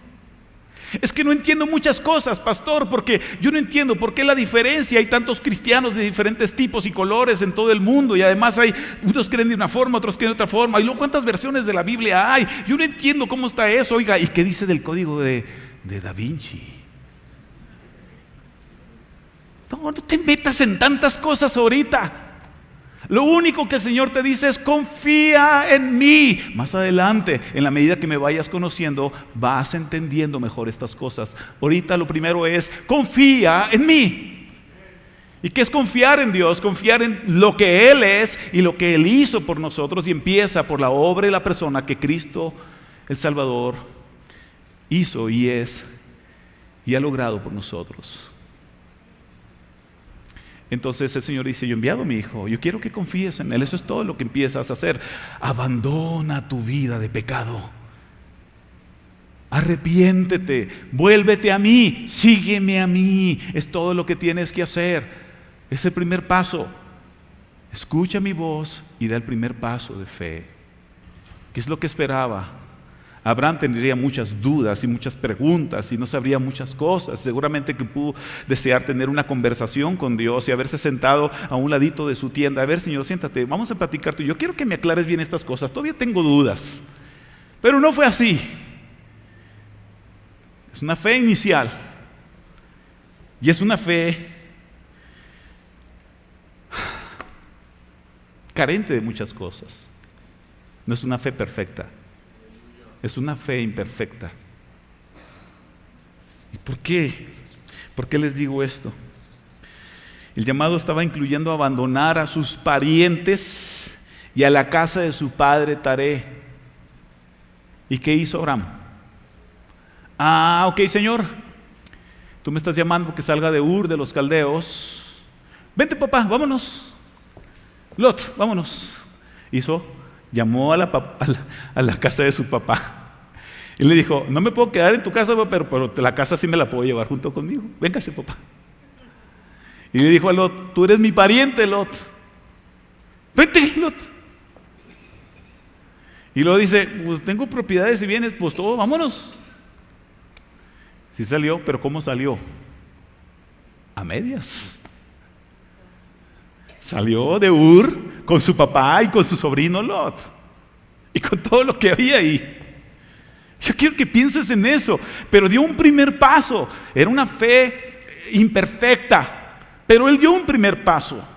A: Es que no entiendo muchas cosas, pastor, porque yo no entiendo por qué la diferencia. Hay tantos cristianos de diferentes tipos y colores en todo el mundo, y además hay unos creen de una forma, otros creen de otra forma, y luego cuántas versiones de la Biblia hay. Yo no entiendo cómo está eso. Oiga, ¿y qué dice del código de Da Vinci? No te metas en tantas cosas ahorita. Lo único que el Señor te dice es confía en mí. Más adelante, en la medida que me vayas conociendo, vas entendiendo mejor estas cosas. Ahorita lo primero es confía en mí. ¿Y qué es confiar en Dios? Confiar en lo que Él es y lo que Él hizo por nosotros, y empieza por la obra y la persona que Cristo el Salvador hizo y es y ha logrado por nosotros. Entonces el Señor dice, yo he enviado a mi Hijo, yo quiero que confíes en Él. Eso es todo lo que empiezas a hacer. Abandona tu vida de pecado, arrepiéntete, vuélvete a mí, sígueme a mí. Es todo lo que tienes que hacer. Es el primer paso. Escucha mi voz y da el primer paso de fe. ¿Qué es lo que esperaba? Abraham tendría muchas dudas y muchas preguntas y no sabría muchas cosas. Seguramente que pudo desear tener una conversación con Dios y haberse sentado a un ladito de su tienda. A ver, Señor, siéntate, vamos a platicar tú. Yo quiero que me aclares bien estas cosas. Todavía tengo dudas. Pero no fue así. Es una fe inicial. Y es una fe carente de muchas cosas. No es una fe perfecta. Es una fe imperfecta. ¿Y por qué? ¿Por qué les digo esto? El llamado estaba incluyendo abandonar a sus parientes y a la casa de su padre Taré. ¿Y qué hizo Abraham? Ok, Señor, tú me estás llamando que salga de Ur de los caldeos. Vente, papá, vámonos. Lot, vámonos. Llamó a la casa de su papá y le dijo, no me puedo quedar en tu casa, pero la casa sí me la puedo llevar junto conmigo. Véngase, papá. Y le dijo a Lot, tú eres mi pariente, Lot. Vente, Lot. Y luego dice, pues tengo propiedades y bienes, pues todo, vámonos. Sí salió, pero ¿cómo salió? A medias. Salió de Ur con su papá y con su sobrino Lot y con todo lo que había ahí. Yo quiero que pienses en eso. Pero dio un primer paso. Era una fe imperfecta, pero él dio un primer paso.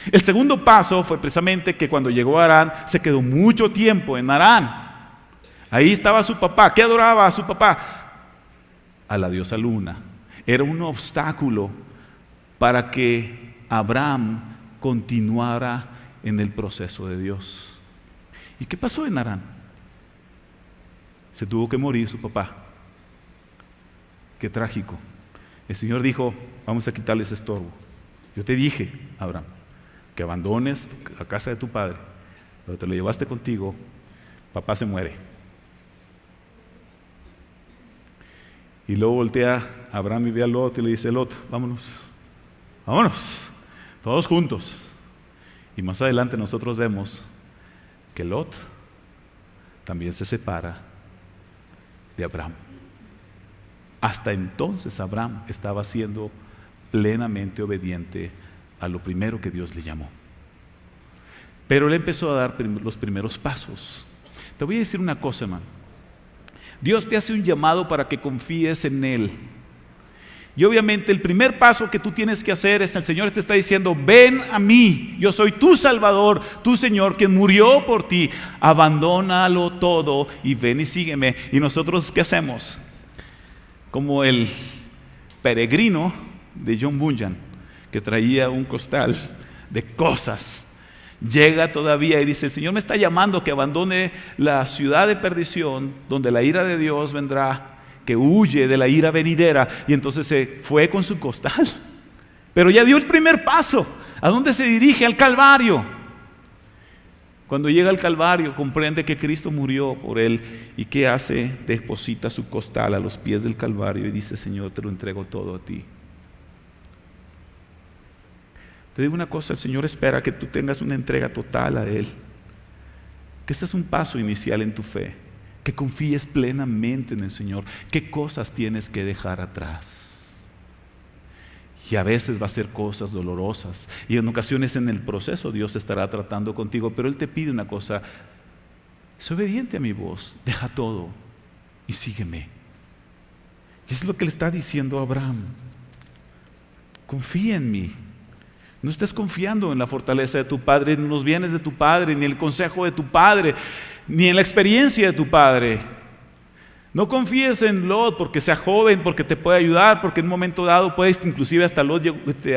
A: El segundo paso fue precisamente que cuando llegó a Harán, se quedó mucho tiempo en Harán. Ahí estaba su papá. ¿Qué adoraba a su papá? A la diosa Luna. Era un obstáculo para que Abraham continuara en el proceso de Dios. ¿Y qué pasó en Harán? Se tuvo que morir su papá. Qué trágico. El Señor dijo: vamos a quitarle ese estorbo. Yo te dije, Abraham, que abandones la casa de tu padre, pero te lo llevaste contigo, papá se muere. Y luego voltea Abraham y ve a Lot y le dice: Lot, vámonos, todos juntos. Y más adelante nosotros vemos que Lot también se separa de Abraham. Hasta entonces Abraham estaba siendo plenamente obediente a lo primero que Dios le llamó. Pero él empezó a dar los primeros pasos. Te voy a decir una cosa, hermano. Dios te hace un llamado para que confíes en Él. Y obviamente el primer paso que tú tienes que hacer es: el Señor te está diciendo: ven a mí, yo soy tu Salvador, tu Señor, quien murió por ti. Abandónalo todo y ven y sígueme. ¿Y nosotros qué hacemos? Como el peregrino de John Bunyan, que traía un costal de cosas. Llega todavía y dice: el Señor me está llamando que abandone la ciudad de perdición, donde la ira de Dios vendrá, que huye de la ira venidera. Y entonces se fue con su costal, pero ya dio el primer paso. ¿A dónde se dirige? Al Calvario. Cuando llega al Calvario, comprende que Cristo murió por él. ¿Y qué hace? Deposita su costal a los pies del Calvario y dice: Señor, te lo entrego todo a ti. Te digo una cosa: el Señor espera que tú tengas una entrega total a Él, que este es un paso inicial en tu fe, que confíes plenamente en el Señor. ¿Qué cosas tienes que dejar atrás? Y a veces va a ser cosas dolorosas, y en ocasiones en el proceso Dios estará tratando contigo, pero Él te pide una cosa: sé obediente a mi voz, deja todo y sígueme. Y es lo que le está diciendo a Abraham: confía en mí. No estés confiando en la fortaleza de tu padre, ni en los bienes de tu padre, ni en el consejo de tu padre, ni en la experiencia de tu padre. No confíes en Lot porque sea joven, porque te puede ayudar, porque en un momento dado puedes, inclusive hasta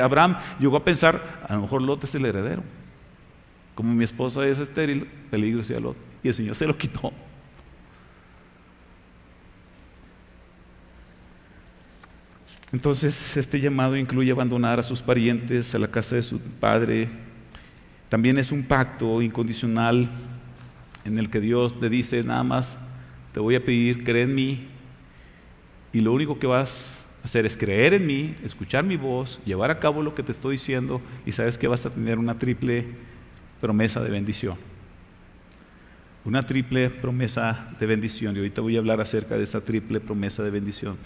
A: Abraham llegó a pensar: a lo mejor Lot es el heredero. Como mi esposa es estéril, peligro sea Lot. Y el Señor se lo quitó. Entonces este llamado incluye abandonar a sus parientes, a la casa de su padre. También es un pacto incondicional en el que Dios le dice: nada más te voy a pedir, cree en mí, y lo único que vas a hacer es creer en mí, escuchar mi voz, llevar a cabo lo que te estoy diciendo, y sabes que vas a tener una triple promesa de bendición. Una triple promesa de bendición, y ahorita voy a hablar acerca de esa triple promesa de bendición.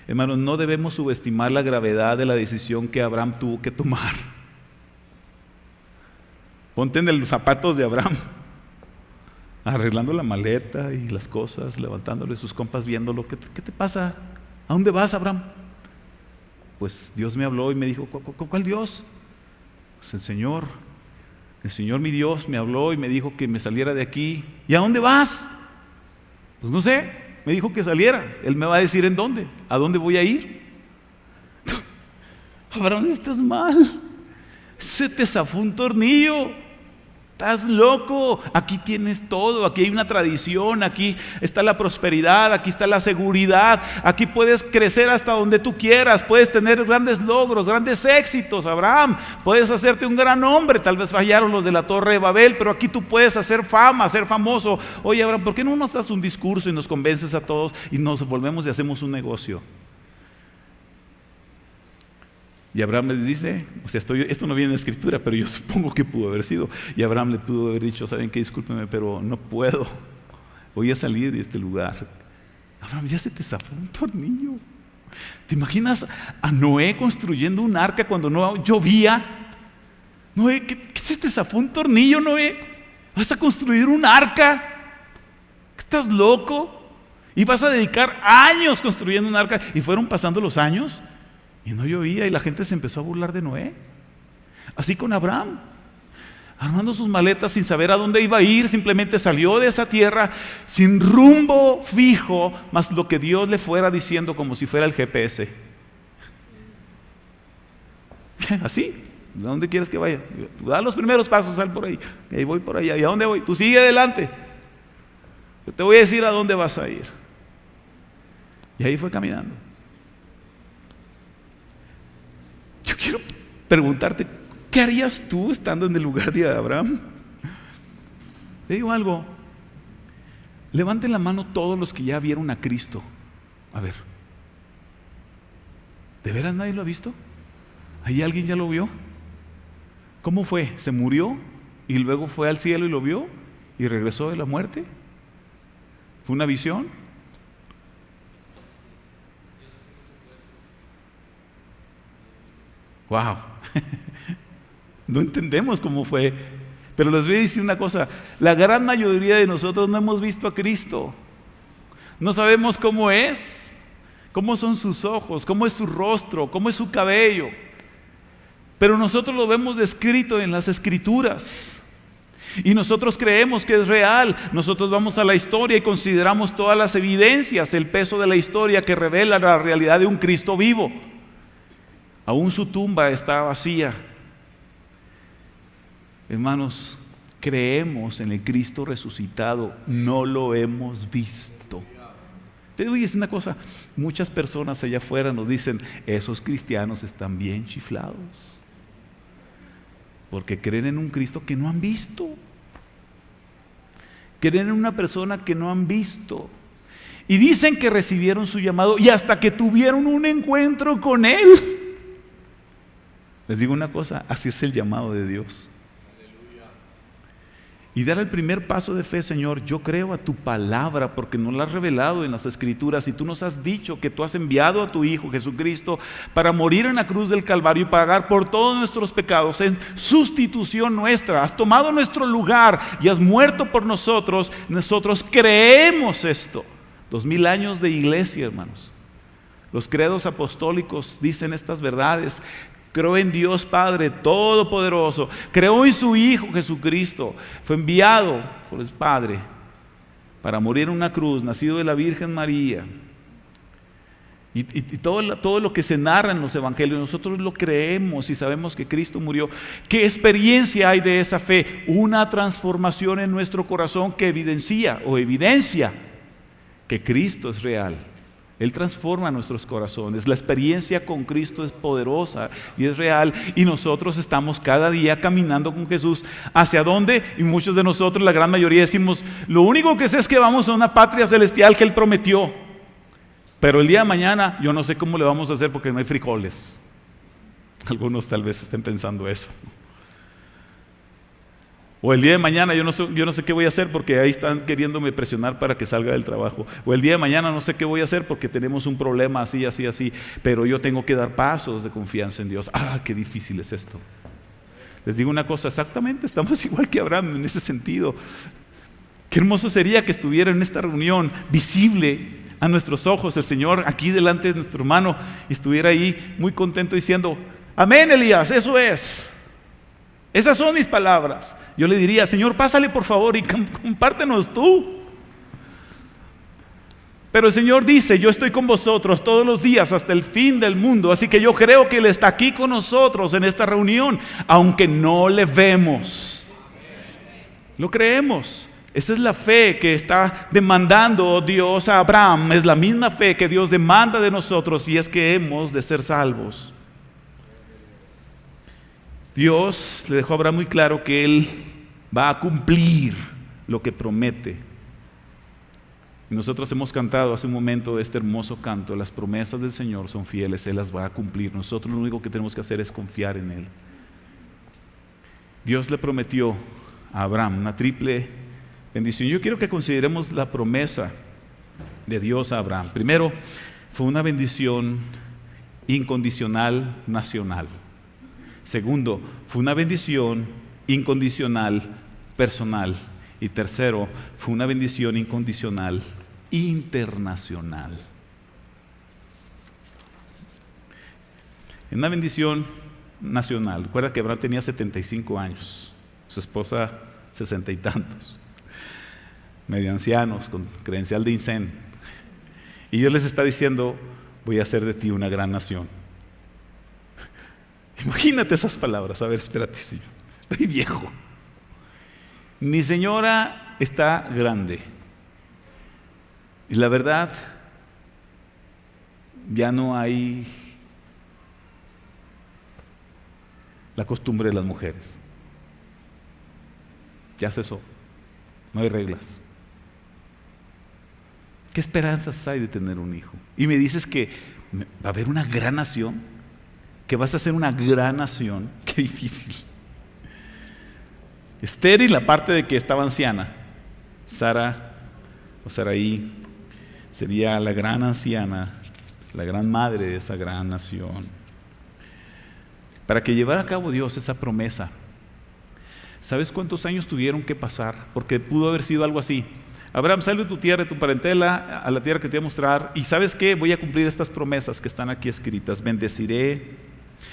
A: Hermanos, no debemos subestimar la gravedad de la decisión que Abraham tuvo que tomar. Ponte en los zapatos de Abraham, arreglando la maleta y las cosas, levantándole sus compas, viéndolo. ¿Qué te pasa? ¿A dónde vas, Abraham? Pues Dios me habló y me dijo. ¿Cuál Dios? Pues el Señor mi Dios me habló y me dijo que me saliera de aquí. ¿Y a dónde vas? Pues no sé. Me dijo que saliera. Él me va a decir en dónde, a dónde voy a ir. Abraham, estás mal. Se te zafó un tornillo. Estás loco. Aquí tienes todo. Aquí hay una tradición. Aquí está la prosperidad. Aquí está la seguridad. Aquí puedes crecer hasta donde tú quieras. Puedes tener grandes logros, grandes éxitos, Abraham. Puedes hacerte un gran hombre. Tal vez fallaron los de la Torre de Babel, pero aquí tú puedes hacer fama, ser famoso. Oye, Abraham, ¿por qué no nos das un discurso y nos convences a todos y nos volvemos y hacemos un negocio? Y Abraham les dice, esto no viene en la escritura, pero yo supongo que pudo haber sido. Y Abraham le pudo haber dicho: ¿saben qué? Discúlpenme, pero no puedo. Voy a salir de este lugar. Abraham, ya se te zafó un tornillo. ¿Te imaginas a Noé construyendo un arca cuando no llovía? Noé, ¿qué se te zafó un tornillo, Noé? ¿Vas a construir un arca? ¿Estás loco? Y vas a dedicar años construyendo un arca. Y fueron pasando los años y no llovía, y la gente se empezó a burlar de Noé. Así con Abraham, armando sus maletas sin saber a dónde iba a ir, simplemente salió de esa tierra sin rumbo fijo, más lo que Dios le fuera diciendo como si fuera el GPS. Así, ¿a dónde quieres que vaya? Tú da los primeros pasos, sal por ahí, y voy por allá. ¿Y a dónde voy? Tú sigue adelante. Yo te voy a decir a dónde vas a ir. Y ahí fue caminando. Yo quiero preguntarte, ¿qué harías tú estando en el lugar de Abraham? Le digo algo. Levanten la mano todos los que ya vieron a Cristo. A ver. ¿De veras nadie lo ha visto? ¿Ahí alguien ya lo vio? ¿Cómo fue? ¿Se murió y luego fue al cielo y lo vio y regresó de la muerte? ¿Fue una visión? Wow. No entendemos cómo fue. Pero les voy a decir una cosa, la gran mayoría de nosotros no hemos visto a Cristo. No sabemos cómo es, cómo son sus ojos, cómo es su rostro, cómo es su cabello. Pero nosotros lo vemos descrito en las Escrituras. Y nosotros creemos que es real. Nosotros vamos a la historia y consideramos todas las evidencias, el peso de la historia que revela la realidad de un Cristo vivo. Aún su tumba está vacía. Hermanos, creemos en el Cristo resucitado, no lo hemos visto. Te digo, es una cosa, muchas personas allá afuera nos dicen, esos cristianos están bien chiflados, porque creen en un Cristo que no han visto. Creen en una persona que no han visto. Y dicen que recibieron su llamado y hasta que tuvieron un encuentro con Él. Les digo una cosa, así es el llamado de Dios. Y dar el primer paso de fe, Señor, yo creo a tu palabra porque nos la has revelado en las Escrituras y tú nos has dicho que tú has enviado a tu Hijo Jesucristo para morir en la cruz del Calvario y pagar por todos nuestros pecados en sustitución nuestra. Has tomado nuestro lugar y has muerto por nosotros. Nosotros creemos esto. 2000 años de iglesia, hermanos. Los credos apostólicos dicen estas verdades. Creo en Dios Padre Todopoderoso. Creo en su Hijo Jesucristo. Fue enviado por el Padre para morir en una cruz, nacido de la Virgen María. Y todo lo que se narra en los evangelios, nosotros lo creemos y sabemos que Cristo murió. ¿Qué experiencia hay de esa fe? Una transformación en nuestro corazón que evidencia que Cristo es real. Él transforma nuestros corazones. La experiencia con Cristo es poderosa y es real. Y nosotros estamos cada día caminando con Jesús. ¿Hacia dónde? Y muchos de nosotros, la gran mayoría, decimos, lo único que sé es que vamos a una patria celestial que Él prometió. Pero el día de mañana yo no sé cómo le vamos a hacer porque no hay frijoles. Algunos tal vez estén pensando eso. O el día de mañana yo no sé qué voy a hacer porque ahí están queriéndome presionar para que salga del trabajo. O el día de mañana no sé qué voy a hacer porque tenemos un problema así. Pero yo tengo que dar pasos de confianza en Dios. Qué difícil es esto. Les digo una cosa, exactamente, estamos igual que Abraham en ese sentido. Qué hermoso sería que estuviera en esta reunión visible a nuestros ojos el Señor aquí delante de nuestro hermano y estuviera ahí muy contento diciendo, amén, Elías, eso es. Esas son mis palabras. Yo le diría, Señor, pásale por favor y compártenos tú. Pero el Señor dice, yo estoy con vosotros todos los días hasta el fin del mundo. Así que yo creo que Él está aquí con nosotros en esta reunión, aunque no le vemos. Lo creemos. Esa es la fe que está demandando Dios a Abraham. Es la misma fe que Dios demanda de nosotros y es que hemos de ser salvos. Dios le dejó a Abraham muy claro que Él va a cumplir lo que promete. Y nosotros hemos cantado hace un momento este hermoso canto, las promesas del Señor son fieles, Él las va a cumplir. Nosotros lo único que tenemos que hacer es confiar en Él. Dios le prometió a Abraham una triple bendición. Yo quiero que consideremos la promesa de Dios a Abraham. Primero, fue una bendición incondicional nacional. Segundo, fue una bendición incondicional personal. Y tercero, fue una bendición incondicional internacional. En una bendición nacional. Recuerda que Abraham tenía 75 años, su esposa 60 y tantos, medio ancianos, con credencial de INSEN. Y Dios les está diciendo, voy a hacer de ti una gran nación. Imagínate esas palabras. A ver, espérate, Señor, estoy viejo. Mi señora está grande. Y la verdad, ya no hay la costumbre de las mujeres. Ya cesó. No hay reglas. ¿Qué esperanzas hay de tener un hijo? Y me dices que va a haber una gran nación, que vas a ser una gran nación. Qué difícil. Estéril, la parte de que estaba anciana. Sara o Saraí sería la gran anciana, la gran madre de esa gran nación. Para que llevara a cabo Dios esa promesa, ¿sabes cuántos años tuvieron que pasar? Porque pudo haber sido algo así. Abraham, sal de tu tierra, de tu parentela, a la tierra que te voy a mostrar, y ¿sabes qué? Voy a cumplir estas promesas que están aquí escritas. Bendeciré,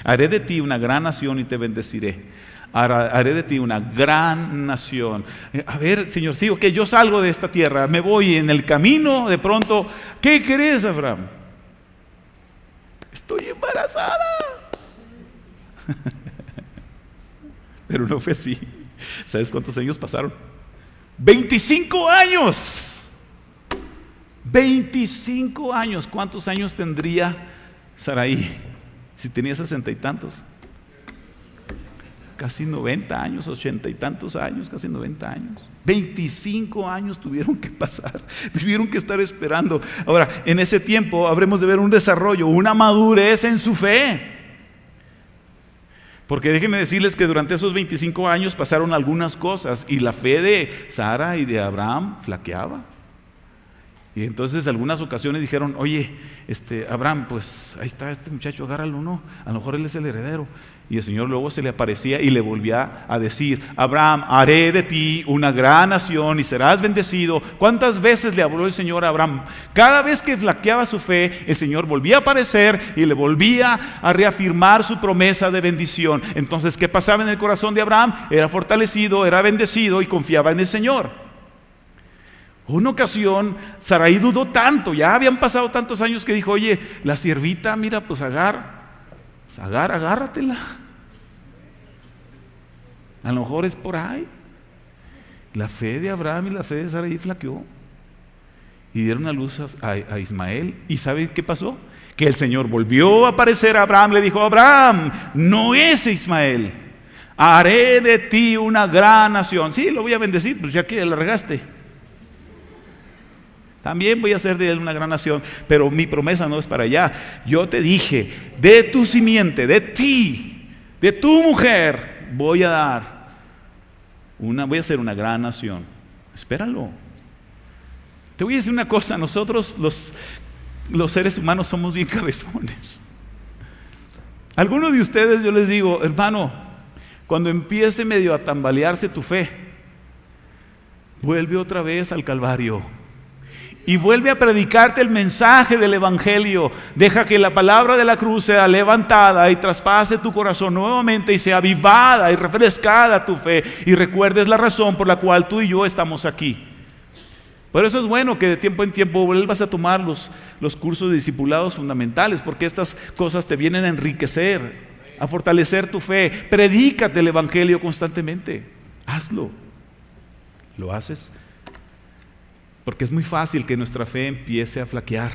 A: haré de ti una gran nación y te bendeciré. Haré de ti una gran nación. A ver, Señor, sí, ok, yo salgo de esta tierra, me voy en el camino, de pronto, ¿qué querés, Abraham? Estoy embarazada. Pero no fue así. ¿Sabes cuántos años pasaron? 25 años. 25 años. ¿Cuántos años tendría Saraí si tenía 60 y tantos? Casi 90 años, 80 y tantos años, casi 90 años. 25 años tuvieron que pasar, tuvieron que estar esperando. Ahora, en ese tiempo habremos de ver un desarrollo, una madurez en su fe. Porque déjenme decirles que durante esos 25 años pasaron algunas cosas y la fe de Sara y de Abraham flaqueaba. Y entonces algunas ocasiones dijeron, oye, Abraham, pues ahí está este muchacho, agárralo, ¿no? A lo mejor él es el heredero. Y el Señor luego se le aparecía y le volvía a decir, Abraham, haré de ti una gran nación y serás bendecido. ¿Cuántas veces le habló el Señor a Abraham? Cada vez que flaqueaba su fe, el Señor volvía a aparecer y le volvía a reafirmar su promesa de bendición. Entonces, ¿qué pasaba en el corazón de Abraham? Era fortalecido, era bendecido y confiaba en el Señor. Una ocasión, Saraí dudó tanto, ya habían pasado tantos años que dijo, oye, la siervita, mira, pues agárratela. A lo mejor es por ahí. La fe de Abraham y la fe de Saraí flaqueó. Y dieron a luz a Ismael. ¿Y sabe qué pasó? Que el Señor volvió a aparecer a Abraham, le dijo, Abraham, no es Ismael. Haré de ti una gran nación. Sí, lo voy a bendecir, pues ya que la regaste. También voy a hacer de él una gran nación, pero mi promesa no es para allá. Yo te dije, de tu simiente, de ti, de tu mujer, voy a hacer una gran nación. Espéralo. Te voy a decir una cosa, nosotros los seres humanos somos bien cabezones. Algunos de ustedes yo les digo, hermano, cuando empiece medio a tambalearse tu fe, vuelve otra vez al Calvario. Y vuelve a predicarte el mensaje del Evangelio. Deja que la palabra de la cruz sea levantada y traspase tu corazón nuevamente y sea avivada y refrescada tu fe. Y recuerdes la razón por la cual tú y yo estamos aquí. Por eso es bueno que de tiempo en tiempo vuelvas a tomar los cursos de discipulados fundamentales, porque estas cosas te vienen a enriquecer, a fortalecer tu fe. Predícate el Evangelio constantemente. Hazlo. ¿Lo haces? Porque es muy fácil que nuestra fe empiece a flaquear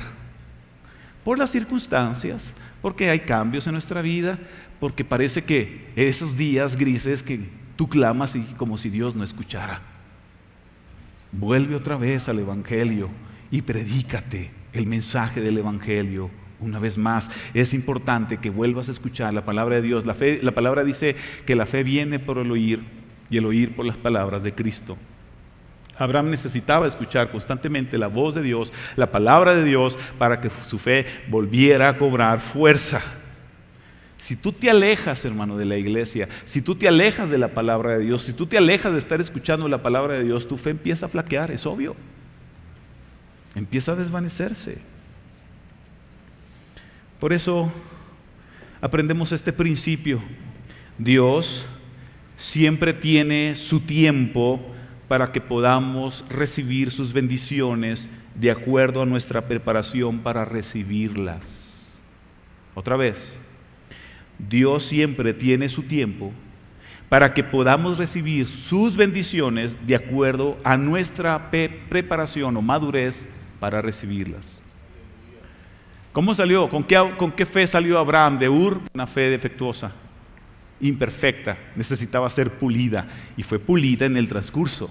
A: por las circunstancias, porque hay cambios en nuestra vida, porque parece que esos días grises que tú clamas y como si Dios no escuchara. Vuelve otra vez al Evangelio y predícate el mensaje del Evangelio una vez más. Es importante que vuelvas a escuchar la palabra de Dios. La palabra dice que la fe viene por el oír y el oír por las palabras de Cristo. Abraham necesitaba escuchar constantemente la voz de Dios, la palabra de Dios, para que su fe volviera a cobrar fuerza. Si tú te alejas, hermano, de la iglesia, si tú te alejas de la palabra de Dios, si tú te alejas de estar escuchando la palabra de Dios, tu fe empieza a flaquear, es obvio. Empieza a desvanecerse. Por eso, aprendemos este principio. Dios siempre tiene su tiempo para que podamos recibir sus bendiciones de acuerdo a nuestra preparación para recibirlas. Otra vez, Dios siempre tiene su tiempo para que podamos recibir sus bendiciones de acuerdo a nuestra preparación o madurez para recibirlas. ¿Cómo salió? ¿Con qué fe salió Abraham de Ur? Una fe defectuosa, imperfecta, necesitaba ser pulida, y fue pulida en el transcurso.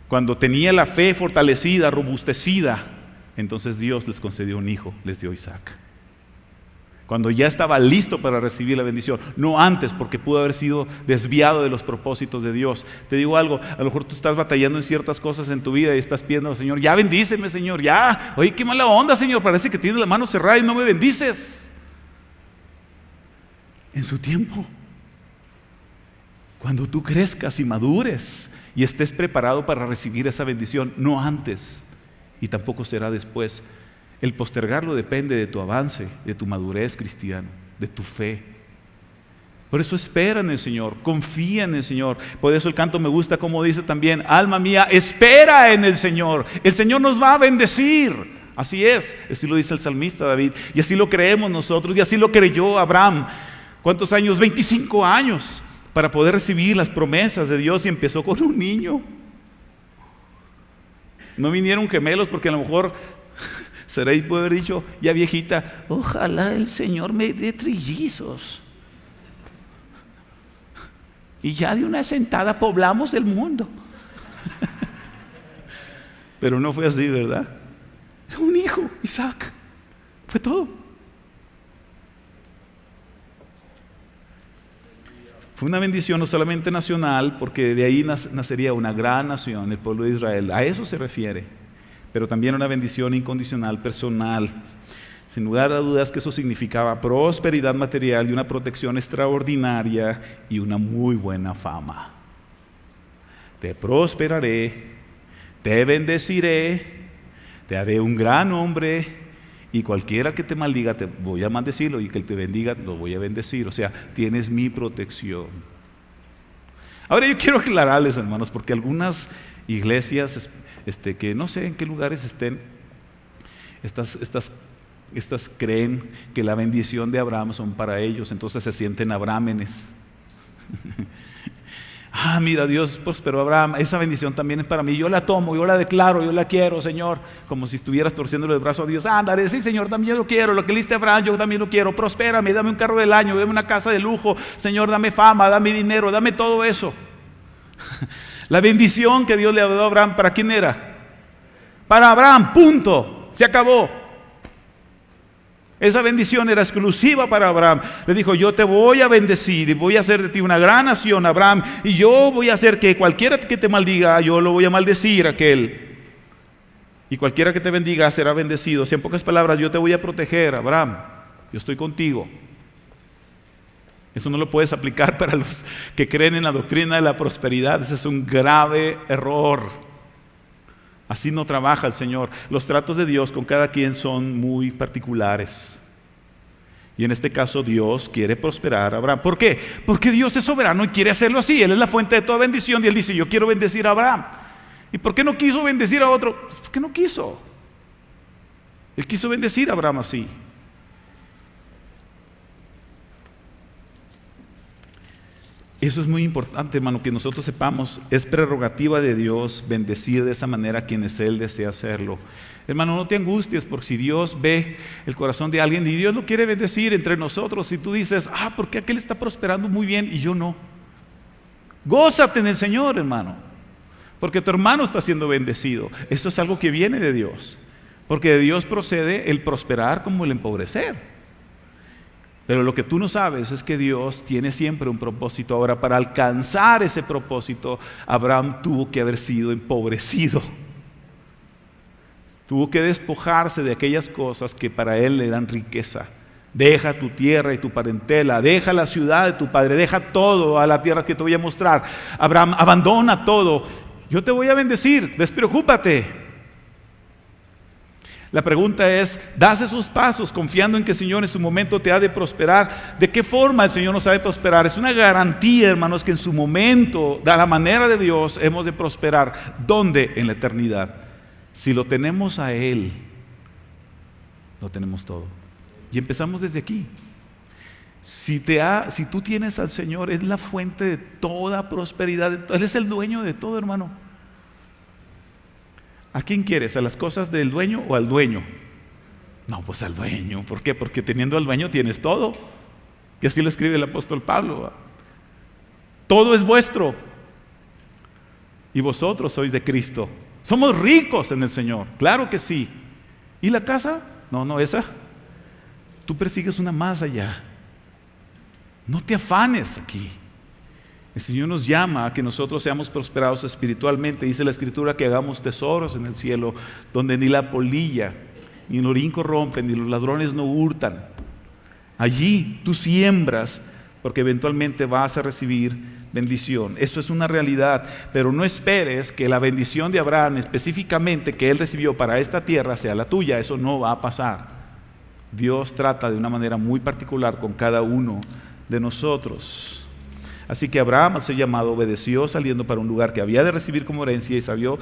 A: Cuando tenía la fe fortalecida, robustecida, entonces Dios les concedió un hijo, les dio Isaac. Cuando ya estaba listo para recibir la bendición, no antes, porque pudo haber sido desviado de los propósitos de Dios. Te digo algo, a lo mejor tú estás batallando en ciertas cosas en tu vida y estás pidiendo al Señor, ya bendíceme, Señor, ya. Oye, qué mala onda, Señor, parece que tienes la mano cerrada y no me bendices. En su tiempo, cuando tú crezcas y madures y estés preparado para recibir esa bendición, no antes, y tampoco será después. El postergarlo depende de tu avance, de tu madurez cristiana, de tu fe. Por eso espera en el Señor, confía en el Señor. Por eso el canto me gusta como dice también, alma mía, espera en el Señor. El Señor nos va a bendecir. Así es, así lo dice el salmista David, y así lo creemos nosotros, y así lo creyó Abraham. ¿Cuántos años? 25 años para poder recibir las promesas de Dios, y empezó con un niño. No vinieron gemelos, porque a lo mejor Sarai puede haber dicho, ya viejita, ojalá el Señor me dé trillizos y ya de una sentada poblamos el mundo. Pero no fue así, ¿verdad? Un hijo, Isaac, fue todo. Fue una bendición no solamente nacional, porque de ahí nacería una gran nación, el pueblo de Israel. A eso se refiere. Pero también una bendición incondicional, personal. Sin lugar a dudas que eso significaba prosperidad material y una protección extraordinaria y una muy buena fama. Te prosperaré, te bendeciré, te haré un gran hombre, y cualquiera que te maldiga te voy a maldecirlo, y que te bendiga lo voy a bendecir. O sea, tienes mi protección. Ahora yo quiero aclararles, hermanos, porque algunas iglesias que no sé en qué lugares estén, estas creen que la bendición de Abraham son para ellos, entonces se sienten abrámenes. Mira, Dios prosperó a Abraham, esa bendición también es para mí, yo la tomo, yo la declaro, yo la quiero, Señor. Como si estuvieras torciéndole el brazo a Dios. Ándale, sí, Señor, también yo lo quiero, lo que le diste a Abraham yo también lo quiero. Prospérame, dame un carro del año, dame una casa de lujo, Señor, dame fama, dame dinero, dame todo eso. La bendición que Dios le ha dado a Abraham, ¿para quién era? Para Abraham, punto, se acabó. Esa bendición era exclusiva para Abraham. Le dijo, yo te voy a bendecir y voy a hacer de ti una gran nación, Abraham, y yo voy a hacer que cualquiera que te maldiga, yo lo voy a maldecir a aquel, y cualquiera que te bendiga será bendecido. O sea, en pocas palabras, yo te voy a proteger, Abraham, yo estoy contigo. Eso no lo puedes aplicar para los que creen en la doctrina de la prosperidad. Ese es un grave error. Así no trabaja el Señor. Los tratos de Dios con cada quien son muy particulares. Y en este caso Dios quiere prosperar a Abraham. ¿Por qué? Porque Dios es soberano y quiere hacerlo así. Él es la fuente de toda bendición y Él dice, yo quiero bendecir a Abraham. ¿Y por qué no quiso bendecir a otro? Pues porque no quiso. Él quiso bendecir a Abraham así. Eso es muy importante, hermano, que nosotros sepamos, es prerrogativa de Dios bendecir de esa manera a quienes Él desea hacerlo. Hermano, no te angusties por si Dios ve el corazón de alguien y Dios lo quiere bendecir entre nosotros, y tú dices, ¿por qué aquel está prosperando muy bien y yo no? Gózate en el Señor, hermano, porque tu hermano está siendo bendecido. Eso es algo que viene de Dios, porque de Dios procede el prosperar como el empobrecer. Pero lo que tú no sabes es que Dios tiene siempre un propósito. Ahora, para alcanzar ese propósito, Abraham tuvo que haber sido empobrecido. Tuvo que despojarse de aquellas cosas que para él le dan riqueza. Deja tu tierra y tu parentela, deja la ciudad de tu padre, deja todo a la tierra que te voy a mostrar. Abraham, abandona todo. Yo te voy a bendecir, despreocúpate. La pregunta es, ¿das esos pasos confiando en que el Señor en su momento te ha de prosperar? ¿De qué forma el Señor nos ha de prosperar? Es una garantía, hermanos, que en su momento, de la manera de Dios, hemos de prosperar. ¿Dónde? En la eternidad. Si lo tenemos a Él, lo tenemos todo. Y empezamos desde aquí. Si tú tienes al Señor, es la fuente de toda prosperidad. Él es el dueño de todo, hermano. ¿A quién quieres? ¿A las cosas del dueño o al dueño? No, pues al dueño. ¿Por qué? Porque teniendo al dueño tienes todo. Y así lo escribe el apóstol Pablo. Todo es vuestro. Y vosotros sois de Cristo. Somos ricos en el Señor. Claro que sí. ¿Y la casa? No, esa. Tú persigues una más allá. No te afanes aquí. El Señor nos llama a que nosotros seamos prosperados espiritualmente. Dice la Escritura que hagamos tesoros en el cielo, donde ni la polilla, ni el orín corrompen, ni los ladrones no hurtan. Allí tú siembras, porque eventualmente vas a recibir bendición. Eso es una realidad, pero no esperes que la bendición de Abraham, específicamente que él recibió para esta tierra, sea la tuya. Eso no va a pasar. Dios trata de una manera muy particular con cada uno de nosotros. Así que Abraham, al ser llamado, obedeció saliendo para un lugar que había de recibir como herencia y salió,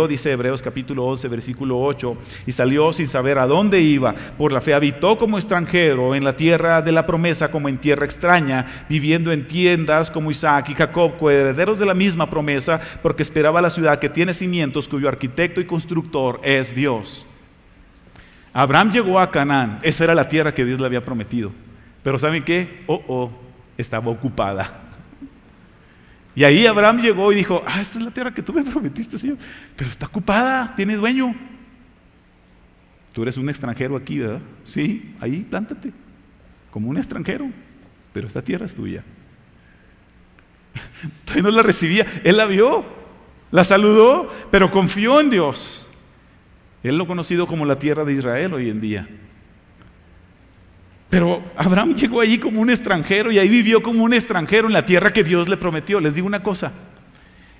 A: dice Hebreos capítulo 11, versículo 8, y salió sin saber a dónde iba. Por la fe habitó como extranjero en la tierra de la promesa, como en tierra extraña, viviendo en tiendas como Isaac y Jacob, coherederos de la misma promesa, porque esperaba la ciudad que tiene cimientos, cuyo arquitecto y constructor es Dios. Abraham llegó a Canaán. Esa era la tierra que Dios le había prometido. Pero ¿saben qué? Estaba ocupada. Y ahí Abraham llegó y dijo, esta es la tierra que tú me prometiste, Señor, pero está ocupada, tiene dueño. Tú eres un extranjero aquí, ¿verdad? Sí, ahí plántate, como un extranjero, pero esta tierra es tuya. Todavía no la recibía, él la vio, la saludó, pero confió en Dios. Él lo conocido como la tierra de Israel hoy en día. Pero Abraham llegó allí como un extranjero y ahí vivió como un extranjero en la tierra que Dios le prometió. Les digo una cosa,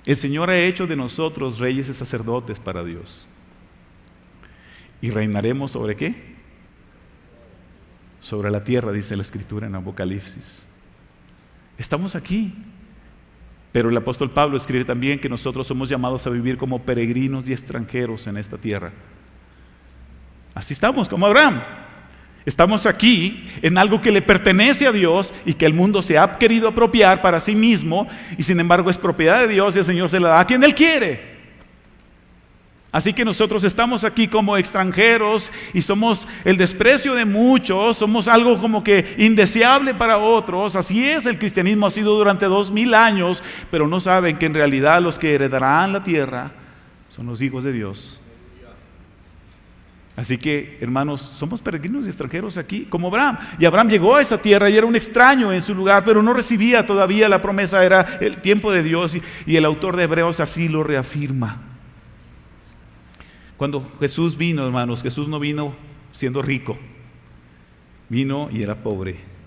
A: el Señor ha hecho de nosotros reyes y sacerdotes para Dios. ¿Y reinaremos sobre qué? Sobre la tierra, dice la Escritura en Apocalipsis. Estamos aquí. Pero el apóstol Pablo escribe también que nosotros somos llamados a vivir como peregrinos y extranjeros en esta tierra. Así estamos, como Abraham. Estamos aquí en algo que le pertenece a Dios y que el mundo se ha querido apropiar para sí mismo, y sin embargo es propiedad de Dios y el Señor se la da a quien Él quiere. Así que nosotros estamos aquí como extranjeros y somos el desprecio de muchos, somos algo como que indeseable para otros. Así es, el cristianismo ha sido durante 2000 años, pero no saben que en realidad los que heredarán la tierra son los hijos de Dios. Así que, hermanos, somos peregrinos y extranjeros aquí, como Abraham. Y Abraham llegó a esa tierra y era un extraño en su lugar, pero no recibía todavía la promesa, era el tiempo de Dios, y el autor de Hebreos así lo reafirma. Cuando Jesús vino, hermanos, Jesús no vino siendo rico, vino y era pobre.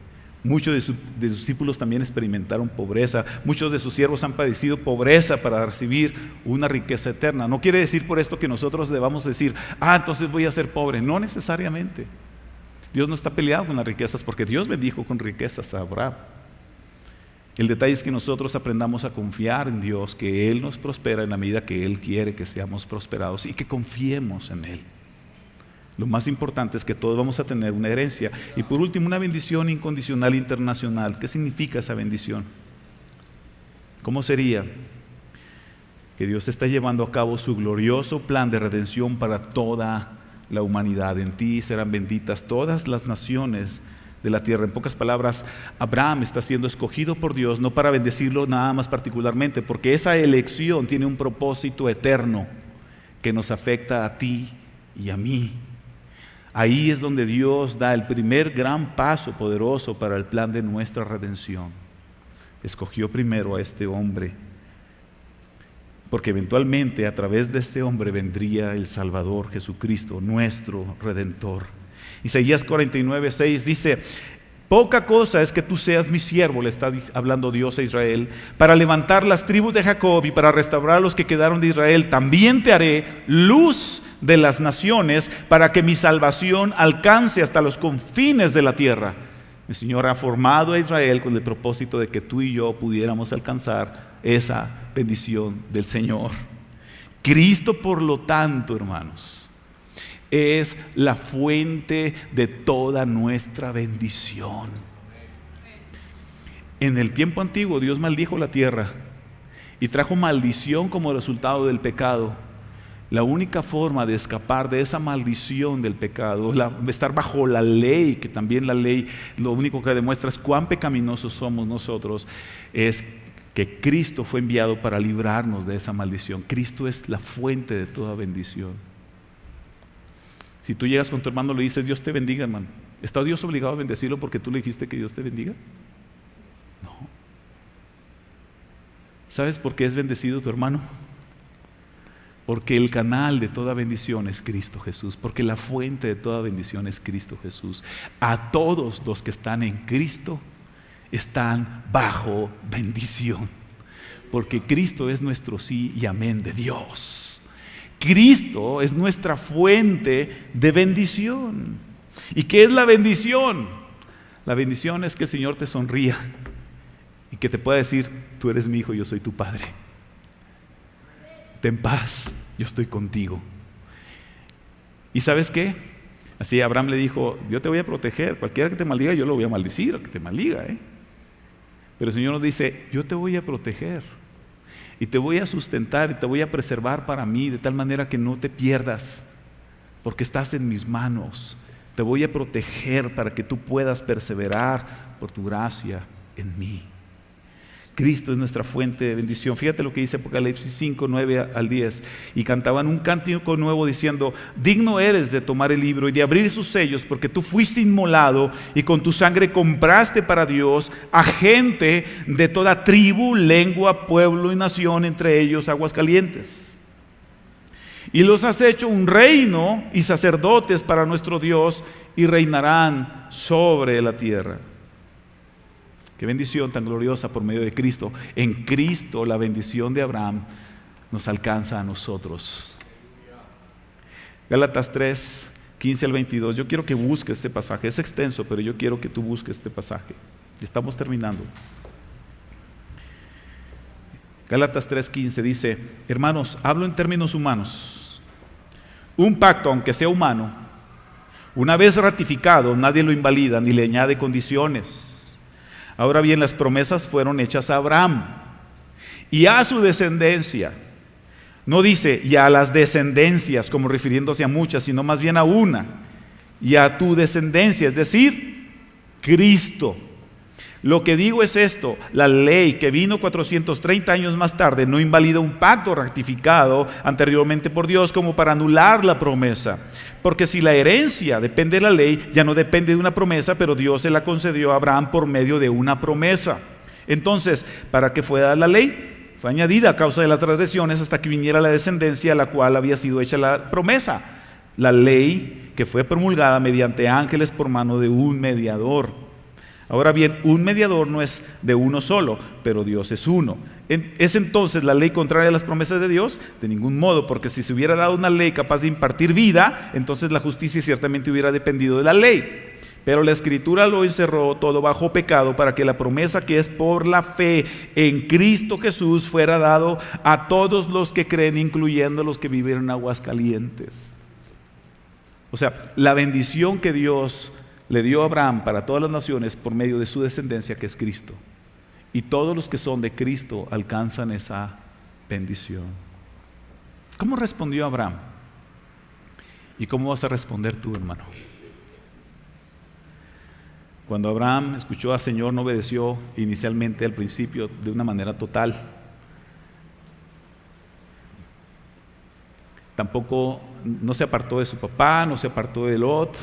A: Muchos de sus discípulos también experimentaron pobreza. Muchos de sus siervos han padecido pobreza para recibir una riqueza eterna. No quiere decir por esto que nosotros debamos decir, entonces voy a ser pobre. No necesariamente. Dios no está peleado con las riquezas, porque Dios bendijo con riquezas a Abraham. El detalle es que nosotros aprendamos a confiar en Dios, que Él nos prospera en la medida que Él quiere que seamos prosperados, y que confiemos en Él. Lo más importante es que todos vamos a tener una herencia. Y por último, una bendición incondicional internacional. ¿Qué significa esa bendición? ¿Cómo sería? Que Dios está llevando a cabo su glorioso plan de redención para toda la humanidad. En ti serán benditas todas las naciones de la tierra. En pocas palabras, Abraham está siendo escogido por Dios, no para bendecirlo nada más particularmente, porque esa elección tiene un propósito eterno que nos afecta a ti y a mí. Ahí es donde Dios da el primer gran paso poderoso para el plan de nuestra redención. Escogió primero a este hombre, porque eventualmente a través de este hombre vendría el Salvador, Jesucristo, nuestro Redentor. Isaías 49:6 dice: Poca cosa es que tú seas mi siervo, le está hablando Dios a Israel, para levantar las tribus de Jacob y para restaurar a los que quedaron de Israel. También te haré luz de las naciones para que mi salvación alcance hasta los confines de la tierra. El Señor ha formado a Israel con el propósito de que tú y yo pudiéramos alcanzar esa bendición del Señor. Cristo, por lo tanto, hermanos, es la fuente de toda nuestra bendición. En el tiempo antiguo Dios maldijo la tierra y trajo maldición como resultado del pecado. La única forma de escapar de esa maldición del pecado, estar bajo la ley, que también la ley lo único que demuestra es cuán pecaminosos somos nosotros, es que Cristo fue enviado para librarnos de esa maldición. Cristo es la fuente de toda bendición. Si tú llegas con tu hermano y le dices, Dios te bendiga, hermano, ¿está Dios obligado a bendecirlo porque tú le dijiste que Dios te bendiga? No. ¿Sabes por qué es bendecido tu hermano? Porque el canal de toda bendición es Cristo Jesús, porque la fuente de toda bendición es Cristo Jesús. A todos los que están en Cristo están bajo bendición, porque Cristo es nuestro sí y amén de Dios. Cristo es nuestra fuente de bendición. ¿Y qué es la bendición? La bendición es que el Señor te sonría y que te pueda decir, tú eres mi hijo, yo soy tu padre. Ten paz, yo estoy contigo. ¿Y sabes qué? Así Abraham le dijo, yo te voy a proteger, cualquiera que te maldiga yo lo voy a maldecir, al que te maldiga. Pero el Señor nos dice, yo te voy a proteger. Y te voy a sustentar y te voy a preservar para mí de tal manera que no te pierdas, porque estás en mis manos. Te voy a proteger para que tú puedas perseverar por tu gracia en mí. Cristo es nuestra fuente de bendición. Fíjate lo que dice Apocalipsis 5, 9 al 10. Y cantaban un cántico nuevo diciendo, digno eres de tomar el libro y de abrir sus sellos, porque tú fuiste inmolado y con tu sangre compraste para Dios a gente de toda tribu, lengua, pueblo y nación, entre ellos aguas calientes. Y los has hecho un reino y sacerdotes para nuestro Dios y reinarán sobre la tierra. Qué bendición tan gloriosa por medio de Cristo. En Cristo la bendición de Abraham nos alcanza a nosotros. Gálatas 3, 15 al 22. Yo quiero que busques este pasaje. Es extenso, pero yo quiero que tú busques este pasaje. Estamos terminando. Gálatas 3:15 dice, hermanos, hablo en términos humanos. Un pacto, aunque sea humano, una vez ratificado, nadie lo invalida ni le añade condiciones. Ahora bien, las promesas fueron hechas a Abraham y a su descendencia. No dice y a las descendencias, como refiriéndose a muchas, sino más bien a una. Y a tu descendencia, es decir, Cristo. Lo que digo es esto, la ley que vino 430 años más tarde no invalida un pacto ratificado anteriormente por Dios como para anular la promesa. Porque si la herencia depende de la ley, ya no depende de una promesa, pero Dios se la concedió a Abraham por medio de una promesa. Entonces, ¿para qué fue dada la ley? Fue añadida a causa de las transgresiones hasta que viniera la descendencia a la cual había sido hecha la promesa. La ley que fue promulgada mediante ángeles por mano de un mediador. Ahora bien, un mediador no es de uno solo, pero Dios es uno. ¿Es entonces la ley contraria a las promesas de Dios? De ningún modo, porque si se hubiera dado una ley capaz de impartir vida, entonces la justicia ciertamente hubiera dependido de la ley. Pero la Escritura lo encerró todo bajo pecado para que la promesa que es por la fe en Cristo Jesús fuera dado a todos los que creen, incluyendo los que viven en aguas calientes. O sea, la bendición que Dios le dio a Abraham para todas las naciones por medio de su descendencia, que es Cristo. Y todos los que son de Cristo alcanzan esa bendición. ¿Cómo respondió Abraham? ¿Y cómo vas a responder tú, hermano? Cuando Abraham escuchó al Señor, no obedeció inicialmente al principio de una manera total. Tampoco no se apartó de su papá, no se apartó de Lot.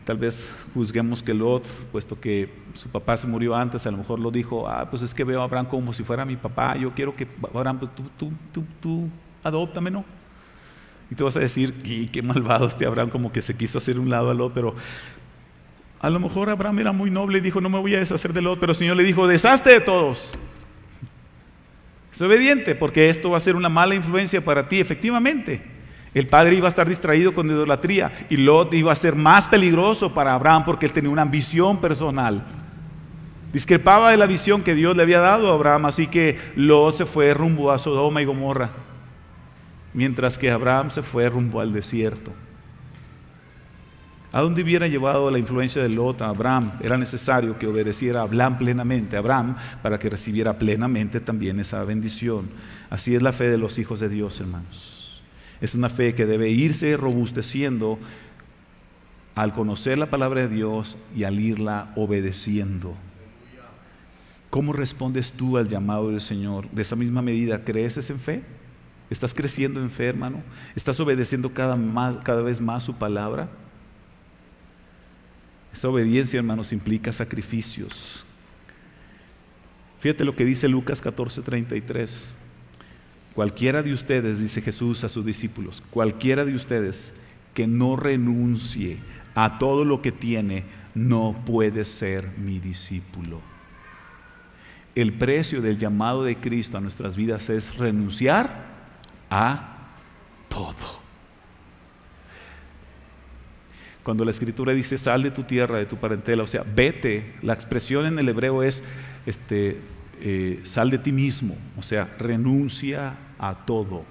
A: Tal vez juzguemos que Lot, puesto que su papá se murió antes, a lo mejor lo dijo, pues es que veo a Abraham como si fuera mi papá, yo quiero que Abraham, pues tú adóptame, ¿no? Y te vas a decir, qué malvado este Abraham, como que se quiso hacer un lado a Lot, pero A lo mejor Abraham era muy noble y dijo, no me voy a deshacer de Lot, pero el Señor le dijo, deshazte de todos. Es obediente, porque esto va a ser una mala influencia para ti. Efectivamente, el padre iba a estar distraído con idolatría y Lot iba a ser más peligroso para Abraham porque él tenía una ambición personal. Discrepaba de la visión que Dios le había dado a Abraham, así que Lot se fue rumbo a Sodoma y Gomorra, mientras que Abraham se fue rumbo al desierto. ¿A dónde hubiera llevado la influencia de Lot a Abraham? Era necesario que obedeciera a Abraham plenamente, para que recibiera plenamente también esa bendición. Así es la fe de los hijos de Dios, hermanos. Es una fe que debe irse robusteciendo al conocer la palabra de Dios y al irla obedeciendo. ¿Cómo respondes tú al llamado del Señor? De esa misma medida, ¿creces en fe? ¿Estás creciendo en fe, hermano? ¿Estás obedeciendo cada vez más su palabra? Esta obediencia, hermanos, implica sacrificios. Fíjate lo que dice Lucas 14:33. Cualquiera de ustedes, dice Jesús a sus discípulos, cualquiera de ustedes que no renuncie a todo lo que tiene, no puede ser mi discípulo. El precio del llamado de Cristo a nuestras vidas es renunciar a todo. Cuando la Escritura dice sal de tu tierra, de tu parentela, o sea, vete, la expresión en el hebreo es sal de ti mismo, o sea, renuncia a todo.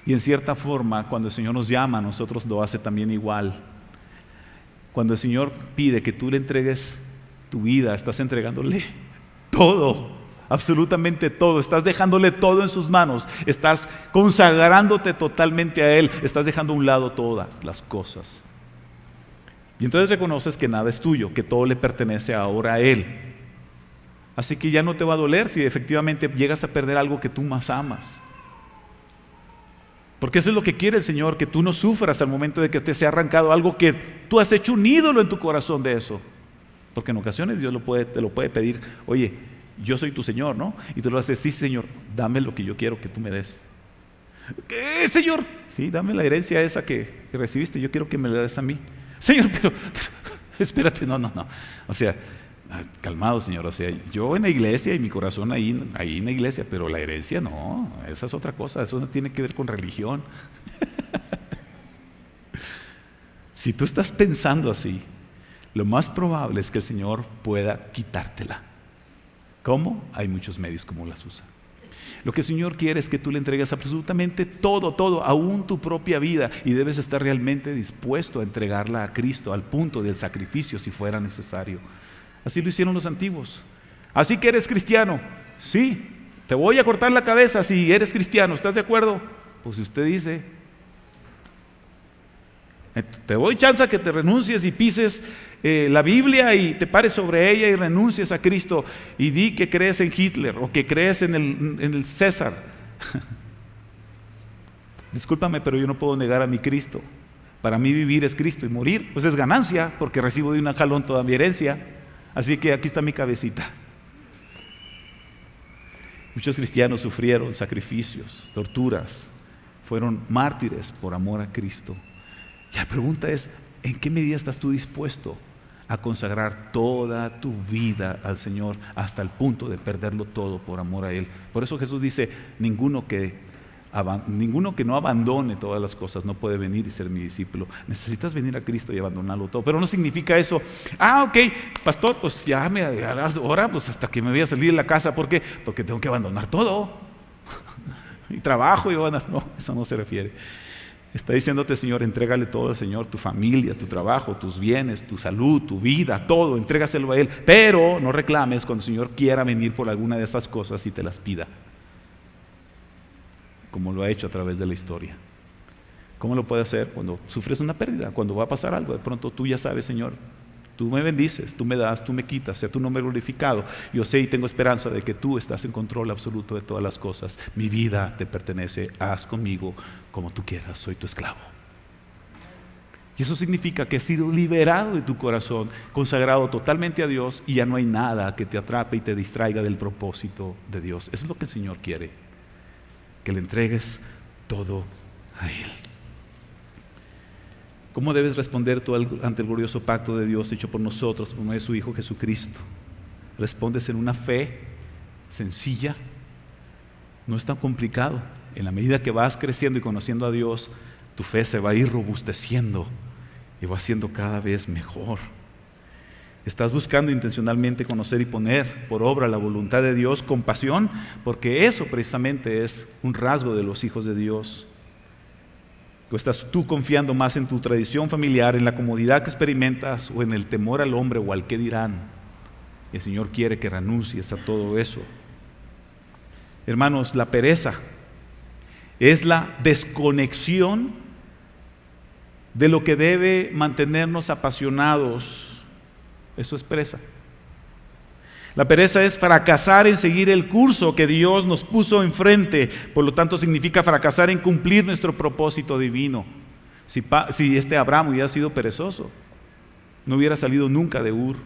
A: Y en cierta forma, cuando el Señor nos llama, a nosotros lo hace también igual. Cuando el Señor pide que tú le entregues tu vida, estás entregándole todo. Absolutamente todo, estás dejándole todo en sus manos, estás consagrándote totalmente a Él, estás dejando a un lado todas las cosas. Y entonces reconoces que nada es tuyo, que todo le pertenece ahora a Él. Así que ya no te va a doler si efectivamente llegas a perder algo que tú más amas. Porque eso es lo que quiere el Señor, que tú no sufras al momento de que te sea arrancado algo que tú has hecho un ídolo en tu corazón de eso. Porque en ocasiones Dios te lo puede pedir, oye, yo soy tu Señor, ¿no? Y tú lo haces, sí, Señor, dame lo que yo quiero que tú me des. ¿Qué, Señor? Sí, dame la herencia esa que recibiste, yo quiero que me la des a mí. Señor, pero espérate, no. O sea, calmado, Señor, o sea, yo en la iglesia y mi corazón ahí en la iglesia, pero la herencia no, esa es otra cosa, eso no tiene que ver con religión. Si tú estás pensando así, lo más probable es que el Señor pueda quitártela. ¿Cómo? Hay muchos medios como las usa. Lo que el Señor quiere es que tú le entregues absolutamente todo, aún tu propia vida, y debes estar realmente dispuesto a entregarla a Cristo al punto del sacrificio si fuera necesario. Así lo hicieron los antiguos. Así que eres cristiano, sí, te voy a cortar la cabeza si eres cristiano, ¿estás de acuerdo? Pues si usted dice, te doy chance a que te renuncies y pises la Biblia y te pares sobre ella y renuncies a Cristo y di que crees en Hitler o que crees en el César. Discúlpame, pero yo no puedo negar a mi Cristo. Para mí vivir es Cristo y morir pues es ganancia, porque recibo de un jalón toda mi herencia. Así que aquí está mi cabecita. Muchos cristianos sufrieron sacrificios, torturas, fueron mártires por amor a Cristo. Y la pregunta es, ¿en qué medida estás tú dispuesto a consagrar toda tu vida al Señor hasta el punto de perderlo todo por amor a Él? Por eso Jesús dice, ninguno que no abandone todas las cosas no puede venir y ser mi discípulo. Necesitas venir a Cristo y abandonarlo todo. Pero no significa eso, ok, pastor, pues ya ahora pues hasta que me voy a salir de la casa. ¿Por qué? Porque tengo que abandonar todo. Mi trabajo y no, eso no se refiere. Está diciéndote, Señor, entrégale todo al Señor, tu familia, tu trabajo, tus bienes, tu salud, tu vida, todo, entrégaselo a Él. Pero no reclames cuando el Señor quiera venir por alguna de esas cosas y te las pida, como lo ha hecho a través de la historia. ¿Cómo lo puede hacer? Cuando sufres una pérdida, cuando va a pasar algo, de pronto tú ya sabes, Señor, tú me bendices, tú me das, tú me quitas, sea tu nombre glorificado. Yo sé y tengo esperanza de que tú estás en control absoluto de todas las cosas. Mi vida te pertenece, haz conmigo como tú quieras, soy tu esclavo. Y eso significa que has sido liberado de tu corazón, consagrado totalmente a Dios, y ya no hay nada que te atrape y te distraiga del propósito de Dios. Eso es lo que el Señor quiere, que le entregues todo a Él. ¿Cómo debes responder tú ante el glorioso pacto de Dios hecho por nosotros, por medio de su Hijo Jesucristo? Respondes en una fe sencilla. No es tan complicado. En la medida que vas creciendo y conociendo a Dios, tu fe se va a ir robusteciendo y va siendo cada vez mejor. Estás buscando intencionalmente conocer y poner por obra la voluntad de Dios con pasión, porque eso precisamente es un rasgo de los hijos de Dios. ¿O estás tú confiando más en tu tradición familiar, en la comodidad que experimentas, o en el temor al hombre o al qué dirán? El Señor quiere que renuncies a todo eso. Hermanos, la pereza es la desconexión de lo que debe mantenernos apasionados. Eso es pereza. La pereza es fracasar en seguir el curso que Dios nos puso enfrente. Por lo tanto, significa fracasar en cumplir nuestro propósito divino. Si este Abraham hubiera sido perezoso, no hubiera salido nunca de Ur,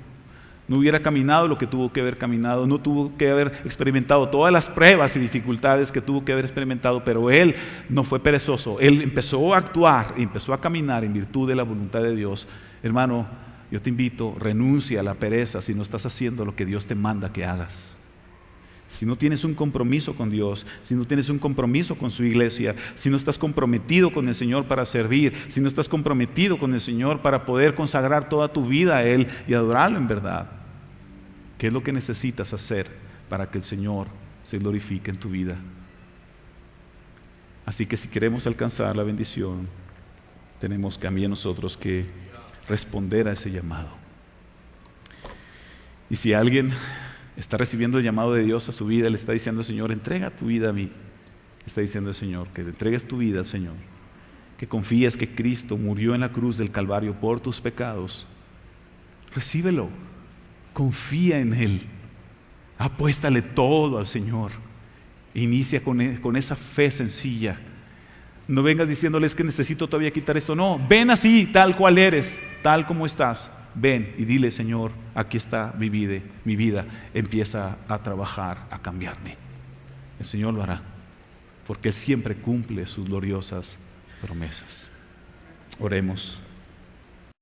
A: no hubiera caminado lo que tuvo que haber caminado, no tuvo que haber experimentado todas las pruebas y dificultades que tuvo que haber experimentado, pero él no fue perezoso. Él empezó a actuar y empezó a caminar en virtud de la voluntad de Dios. Hermano, yo te invito, renuncia a la pereza si no estás haciendo lo que Dios te manda que hagas. Si no tienes un compromiso con Dios, si no tienes un compromiso con su iglesia, si no estás comprometido con el Señor para servir, si no estás comprometido con el Señor para poder consagrar toda tu vida a Él y adorarlo en verdad, ¿qué es lo que necesitas hacer para que el Señor se glorifique en tu vida? Así que si queremos alcanzar la bendición, tenemos también nosotros que responder a ese llamado. Y si alguien está recibiendo el llamado de Dios a su vida, le está diciendo: Señor, entrega tu vida a mí. Está diciendo el Señor que le entregues tu vida al Señor, que confíes que Cristo murió en la cruz del Calvario por tus pecados. Recíbelo, confía en Él, apuéstale todo al Señor. Inicia con esa fe sencilla. No vengas diciéndoles que necesito todavía quitar esto. No, ven así, tal cual eres, tal como estás. Ven y dile: Señor, aquí está mi vida. Empieza a trabajar, a cambiarme. El Señor lo hará, porque Él siempre cumple sus gloriosas promesas. Oremos.